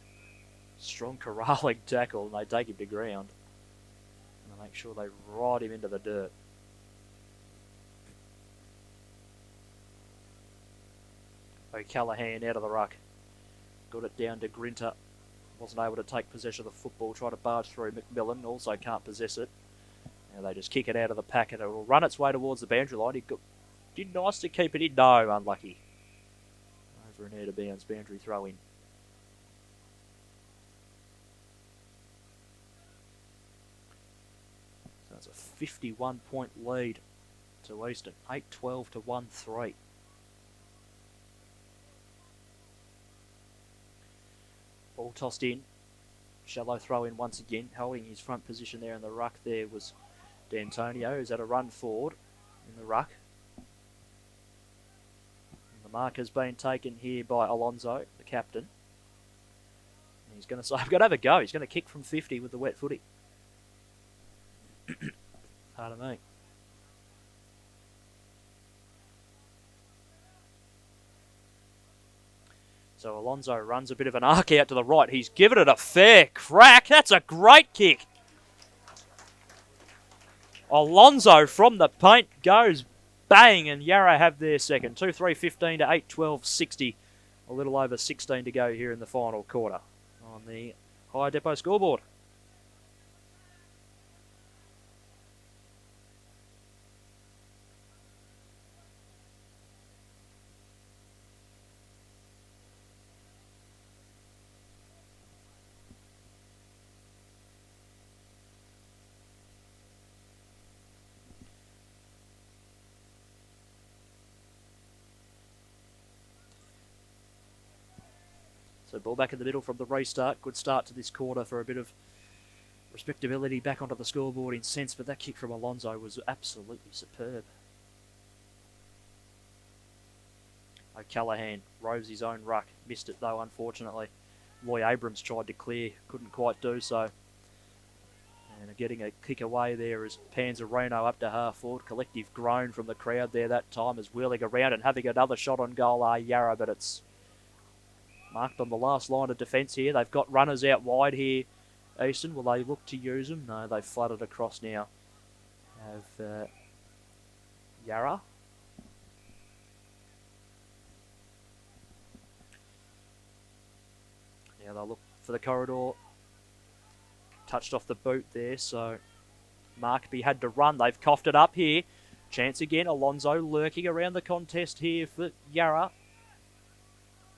Strong corralling tackle, and they take him to ground. And they make sure they ride him into the dirt. O'Callaghan out of the ruck. Got it down to Grinter. Wasn't able to take possession of the football. Tried to barge through McMillan. Also can't possess it. Now they just kick it out of the pack and it will run its way towards the boundary line. He did nice to keep it in. No, unlucky. Over and out of bounds. Boundary throw in. So it's a 51-point lead to Eastern. 8-12 to 1-3. Ball tossed in. Shallow throw in once again. Holding his front position there in the ruck there was D'Antonio, who's had a run forward in the ruck. And the mark has been taken here by Alonso, the captain. And he's going to say, I've got to have a go. He's going to kick from 50 with the wet footy. Pardon me. So Alonso runs a bit of an arc out to the right. He's given it a fair crack. That's a great kick. Alonso from the paint goes bang, and Yarra have their second. 2-3-15 to 8-12-60. A little over 16 to go here in the final quarter on the High Depot scoreboard. So ball back in the middle from the restart. Good start to this quarter for a bit of respectability back onto the scoreboard in sense, but that kick from Alonso was absolutely superb. O'Callaghan roves his own ruck. Missed it though, unfortunately. Loy Abrams tried to clear, couldn't quite do so. And getting a kick away there is Panzarino up to half forward. Collective groan from the crowd there that time as wheeling around and having another shot on goal are Yarra, but it's marked on the last line of defence here. They've got runners out wide here. Easton, will they look to use them? No, they've flooded across now. Have Yarra. Now they'll look for the corridor. Touched off the boot there, so Markby had to run. They've coughed it up here. Chance again. Alonso lurking around the contest here for Yarra.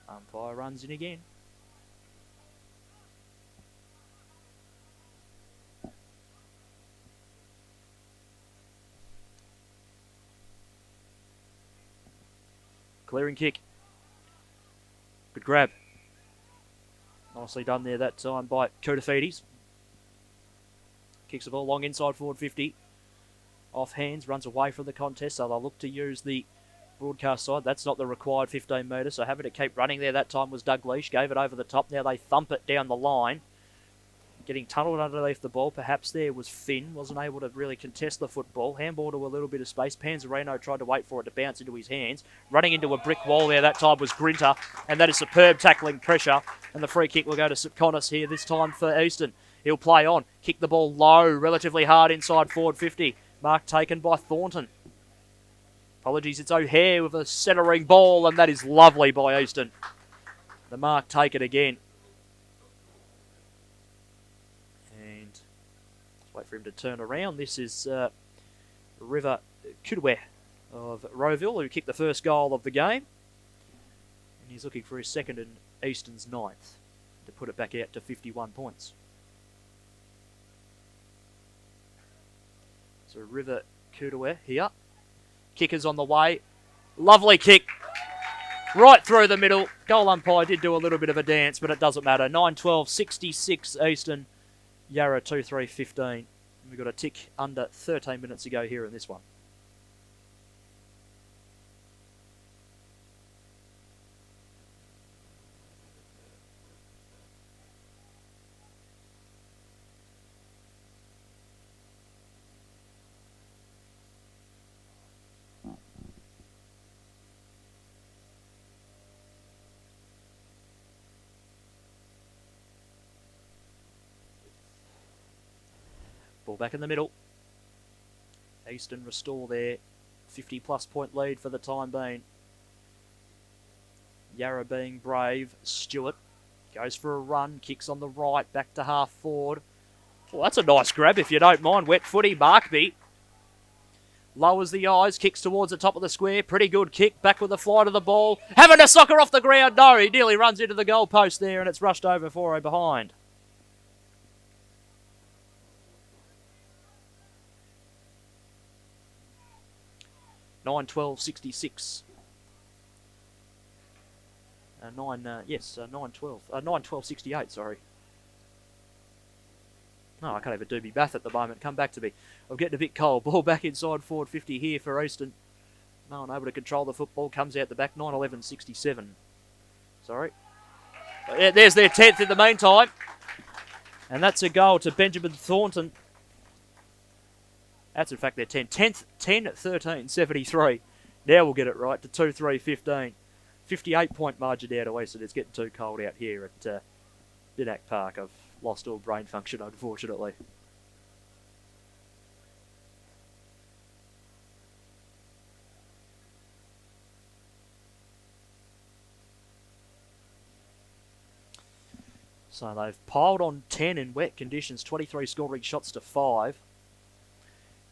Umpire runs in again. Clearing kick. Good grab. Nicely done there that time by Koutafidis. Kicks the ball long inside forward 50. Off hands, runs away from the contest, so they'll look to use the broadcast side. That's not the required 15 metres, so having to keep running there that time was Doug Leash. Gave it over the top. Now they thump it down the line. Getting tunnelled underneath the ball. Perhaps there was Finn. Wasn't able to really contest the football. Handball to a little bit of space. Panzarino tried to wait for it to bounce into his hands. Running into a brick wall there that time was Grinter. And that is superb tackling pressure. And the free kick will go to St Connors here this time for Easton. He'll play on. Kick the ball low. Relatively hard inside forward 50. Mark taken by Thornton. Apologies, it's O'Hare with a centering ball, and that is lovely by Easton. The mark taken again. And let's wait for him to turn around. This is River Kudwe of Rowville, who kicked the first goal of the game. And he's looking for his second and Easton's ninth to put it back out to 51 points. So River Kudawe here. Kicker's on the way. Lovely kick. Right through the middle. Goal umpire did do a little bit of a dance, but it doesn't matter. 9-12, 66 Eastern. Yarra 2-3-15. We've got a tick under 13 minutes to go here in this one. Ball back in the middle. Eastern restore their 50-plus point lead for the time being. Yarra being brave. Stewart goes for a run. Kicks on the right. Back to half forward. Well, that's a nice grab if you don't mind. Wet footy. Markby lowers the eyes. Kicks towards the top of the square. Pretty good kick. Back with the fly to the ball. Having to sock her off the ground. No, he nearly runs into the goal post there and it's rushed over for her behind. Nine 12-66. 9-12-68, sorry. No, I can't even do me math at the moment. Come back to me. I'm getting a bit cold. Ball back inside forward 50 here for Eastern. No one able to control the football. Comes out the back. 9-11-67. Sorry. Yeah, there's their 10th in the meantime. And that's a goal to Benjamin Thornton. That's in fact their 10th, 10-13-73. Now we'll get it right to 2-3-15. 58-point margin out to Eastern. It's getting too cold out here at Binak Park. I've lost all brain function, unfortunately. So they've piled on 10 in wet conditions, 23 scoring shots to 5.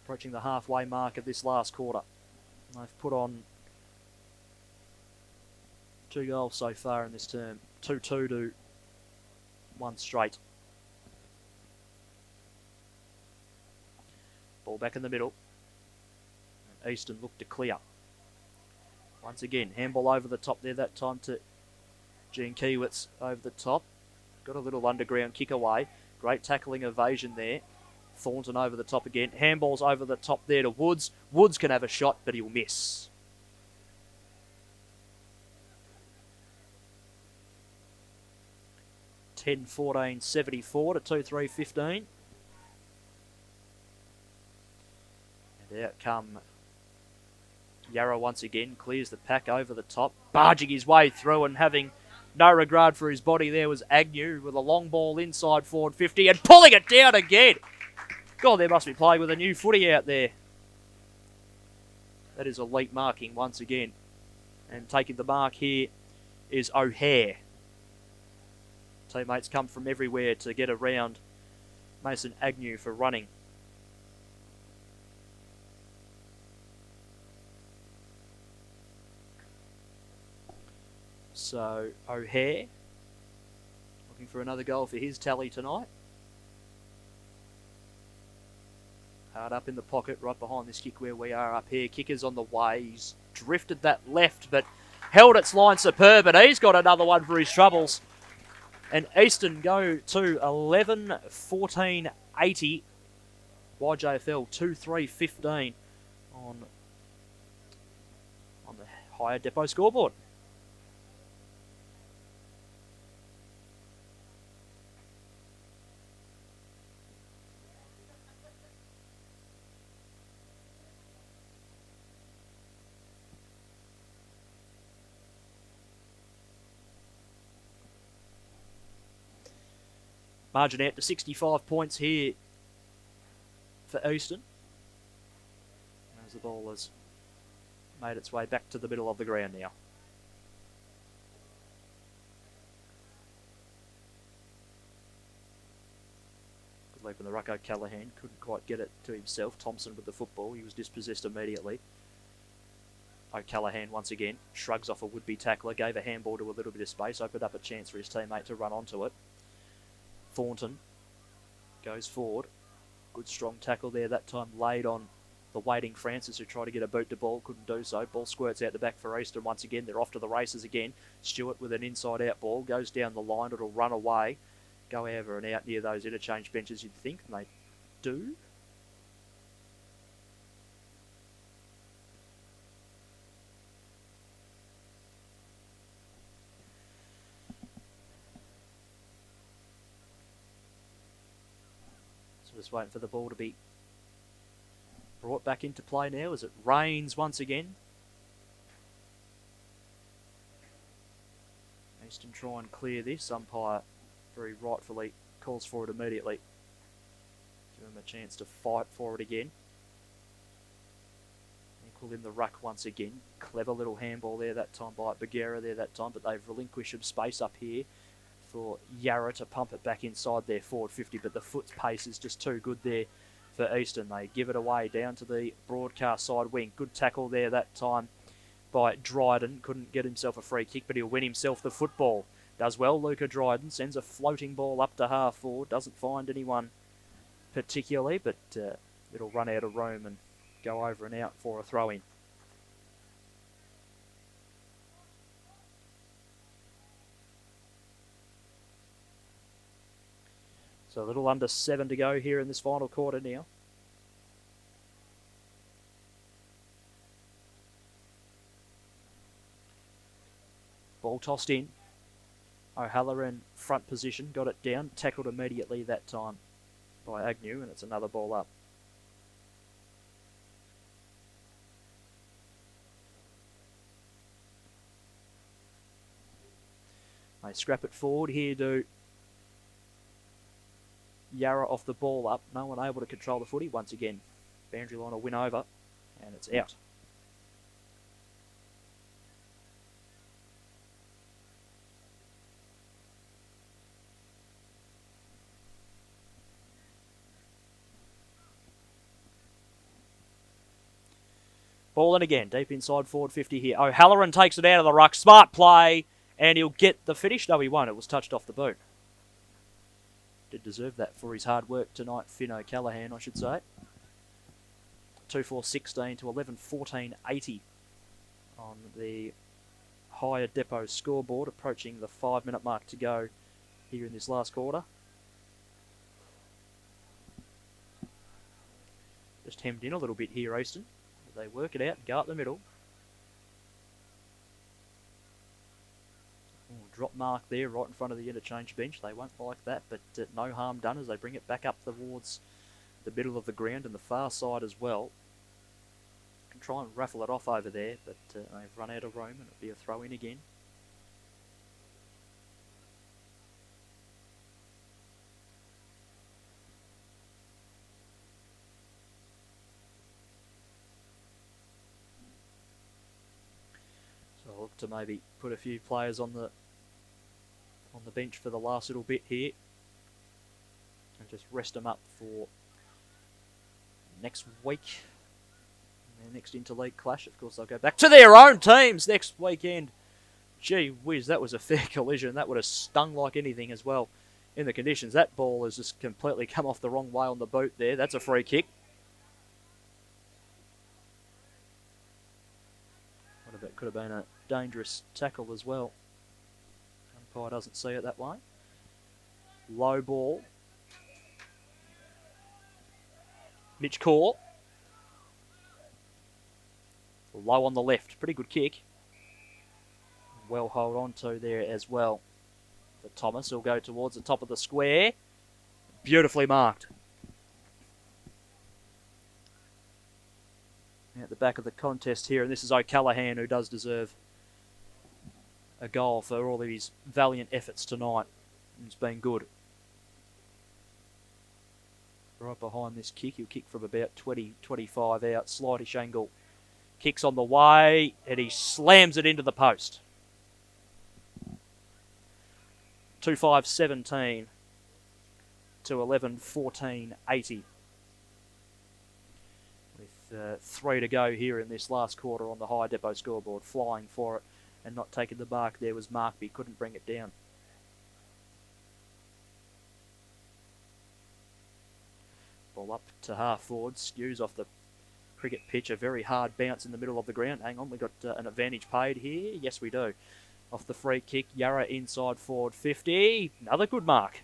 Approaching the halfway mark of this last quarter. They've put on 2 goals so far in this term. 2-2 to 1 straight. Ball back in the middle. Eastern look to clear. Once again, handball over the top there that time to Gene Kiewitz over the top. Got a little underground kick away. Great tackling evasion there. Thornton over the top again. Handballs over the top there to Woods. Woods can have a shot, but he'll miss. (10-14-74) to 2-3-15. And out come Yarra once again. Clears the pack over the top. Barging his way through and having no regard for his body there was Agnew with a long ball inside forward 50 and pulling it down again. God, they must be playing with a new footy out there. That is elite marking once again. And taking the mark here is O'Hare. Teammates come from everywhere to get around Mason Agnew for running. So O'Hare looking for another goal for his tally tonight. Hard up in the pocket, right behind this kick where we are up here. Kicker's on the way. He's drifted that left, but held its line superb, and he's got another one for his troubles. And Eastern go to 11-14-80. YJFL 2-3-15 on the higher depot scoreboard. Margin out to 65 points here for Eastern. As the ball has made its way back to the middle of the ground now. Good leap in the ruck. O'Callaghan couldn't quite get it to himself. Thompson with the football. He was dispossessed immediately. O'Callaghan once again shrugs off a would-be tackler. Gave a handball to a little bit of space. Opened up a chance for his teammate to run onto it. Thornton goes forward. Good strong tackle there, that time laid on the waiting Francis, who tried to get a boot to ball, couldn't do so. Ball squirts out the back for Eastern once again. They're off to the races again. Stewart with an inside-out ball, goes down the line, it'll run away. Go over and out near those interchange benches, you'd think, and they do. So just waiting for the ball to be brought back into play now as it rains once again. Eastern try and clear this. Umpire very rightfully calls for it immediately. Give him a chance to fight for it again. Equal in the ruck once again. Clever little handball there that time by Bagheera there that time, but they've relinquished some space up here for Yarra to pump it back inside their forward 50, but the foot's pace is just too good there for Eastern. They give it away down to the broadcast side wing. Good tackle there that time by Dryden. Couldn't get himself a free kick, but he'll win himself the football. Does well, Luca Dryden. Sends a floating ball up to half forward. Doesn't find anyone particularly, but it'll run out of room and go over and out for a throw-in. So a little under 7 to go here in this final quarter now. Ball tossed in. O'Halloran front position, got it down, tackled immediately that time by Agnew, and it's another ball up. They scrap it forward here to Yarra off the ball up. No one able to control the footy once again. Boundary line will win over, and it's out. Ball in again, deep inside forward 50 here. O'Halloran takes it out of the ruck. Smart play, and he'll get the finish. No, he won't. It was touched off the boot. Did deserve that for his hard work tonight, Finn O'Callaghan, I should say. 2-4-16 to 11-14-80 on the higher depot scoreboard, approaching the 5-minute mark to go here in this last quarter. Just hemmed in a little bit here, Easton. They work it out and go up the middle. Drop mark there right in front of the interchange bench. They won't like that, but no harm done as they bring it back up towards the middle of the ground and the far side as well. Can try and raffle it off over there, but they've run out of room and it'll be a throw in again. So I'll look to maybe put a few players on the bench for the last little bit here and just rest them up for next week. Their next interleague clash. Of course, they'll go back to their own teams next weekend. Gee whiz, that was a fair collision. That would have stung like anything as well in the conditions. That ball has just completely come off the wrong way on the boot there. That's a free kick. It could have been a dangerous tackle as well. Umpire doesn't see it that way. Low ball. Mitch Core. Low on the left. Pretty good kick. Well hold on to there as well. For Thomas, he'll go towards the top of the square. Beautifully marked. At the back of the contest here, and this is O'Callaghan, who does deserve a goal for all of his valiant efforts tonight. It's been good. Right behind this kick, he'll kick from about 20-25 out. Slightish angle. Kicks on the way, and he slams it into the post. 2-5-17 to 11-14-80. With 3 to go here in this last quarter on the high depot scoreboard. Flying for it and not taking the mark there was Markby. Couldn't bring it down. Ball Ball up to half forward, skews off the cricket pitch, a very hard bounce in the middle of the ground. Hang on, we got an advantage paid here. Yes, we do. Off the free kick, Yarra inside forward 50. Another good mark.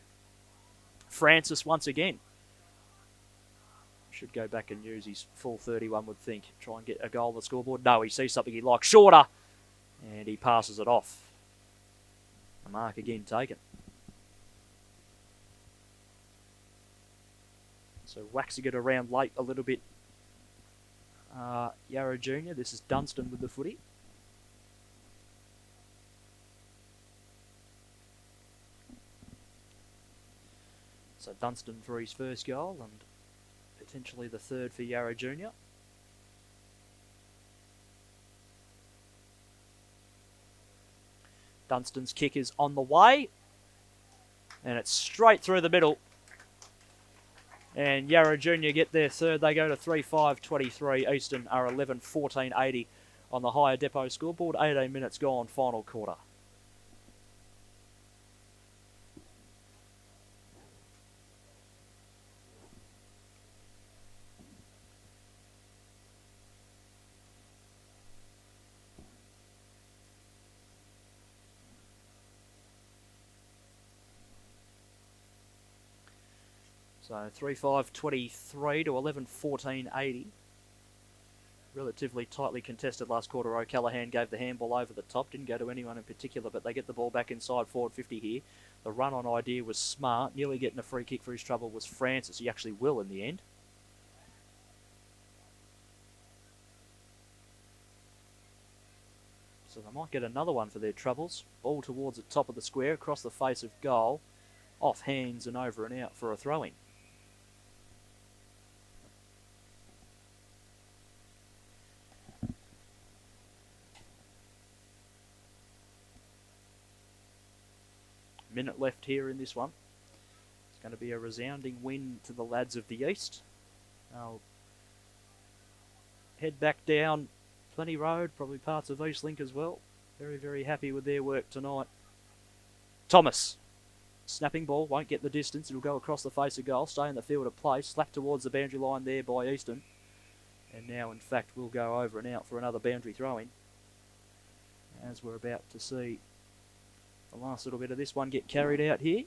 Francis once again. Should go back and use his full 30, one would think. Try and get a goal on the scoreboard. No, he sees something he likes. Shorter. And he passes it off. A mark again taken. So waxing it around late a little bit. Yarra Junior. This is Dunstan with the footy. So Dunstan for his first goal and potentially the third for Yarra Junior. Dunstan's kick is on the way. And it's straight through the middle. And Yarra Junior get their third. They go to 3-5-23. Eastern are 11-14-80 on the higher depot scoreboard. 18 minutes gone, final quarter. So 3-5-23 to 11-14-80. Relatively tightly contested last quarter. O'Callaghan gave the handball over the top. Didn't go to anyone in particular, but they get the ball back inside forward 50 here. The run-on idea was smart. Nearly getting a free kick for his trouble was Francis. He actually will in the end. So they might get another one for their troubles. Ball towards the top of the square, across the face of goal. Off hands and over and out for a throw-in. Minute left here in this one. It's going to be a resounding win to the lads of the East. They'll head back down Plenty Road, probably parts of Eastlink as well. Very, very happy with their work tonight. Thomas. Snapping ball, won't get the distance. It'll go across the face of goal, stay in the field of play. Slapped towards the boundary line there by Easton. And now, in fact, we'll go over and out for another boundary throw-in. As we're about to see the last little bit of this one get carried out here.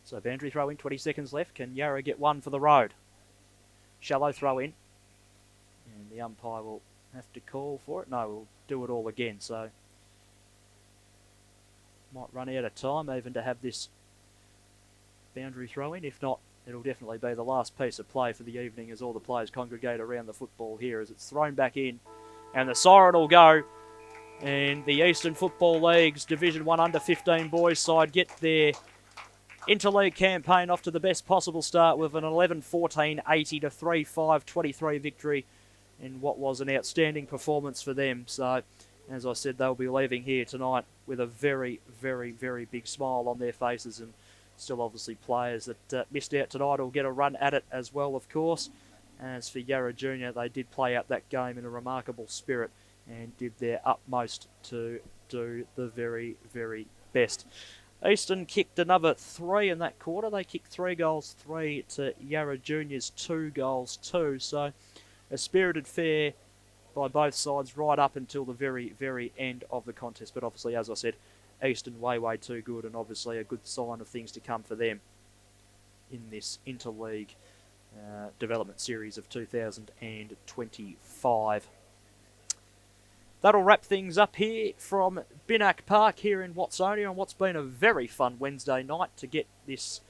So boundary throw in, 20 seconds left. Can Yarra get one for the road? Shallow throw in. And the umpire will have to call for it. No, we'll do it all again. So might run out of time even to have this boundary throw in. If not, it'll definitely be the last piece of play for the evening as all the players congregate around the football here as it's thrown back in. And the siren will go. And the Eastern Football League's Division 1 under-15 boys side get their Interleague campaign off to the best possible start with an 11-14-80 to 3-5-23 victory in what was an outstanding performance for them. So, as I said, they'll be leaving here tonight with a very, very, very big smile on their faces, and still obviously players that missed out tonight will get a run at it as well, of course. As for Yarra Junior, they did play out that game in a remarkable spirit and did their utmost to do the very, very best. Eastern kicked another 3 in that quarter. They kicked 3 goals, 3 to Yarra Junior's 2 goals, 2. So a spirited fair by both sides right up until the very, very end of the contest. But obviously, as I said, Eastern way, way too good, and obviously a good sign of things to come for them in this Interleague development series of 2025. That'll wrap things up here from Binnack Park here in Watsonia on what's been a very fun Wednesday night to get this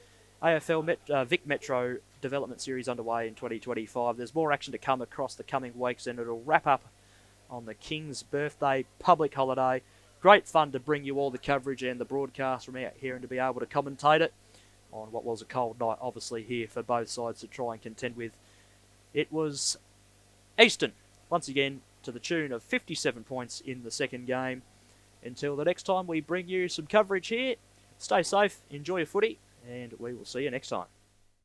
AFL Vic Metro development series underway in 2025. There's more action to come across the coming weeks, and it'll wrap up on the King's birthday public holiday. Great fun to bring you all the coverage and the broadcast from out here and to be able to commentate it on what was a cold night, obviously, here for both sides to try and contend with. It was Eastern, once again, to the tune of 57 points in the second game. Until the next time we bring you some coverage here, stay safe, enjoy your footy, and we will see you next time.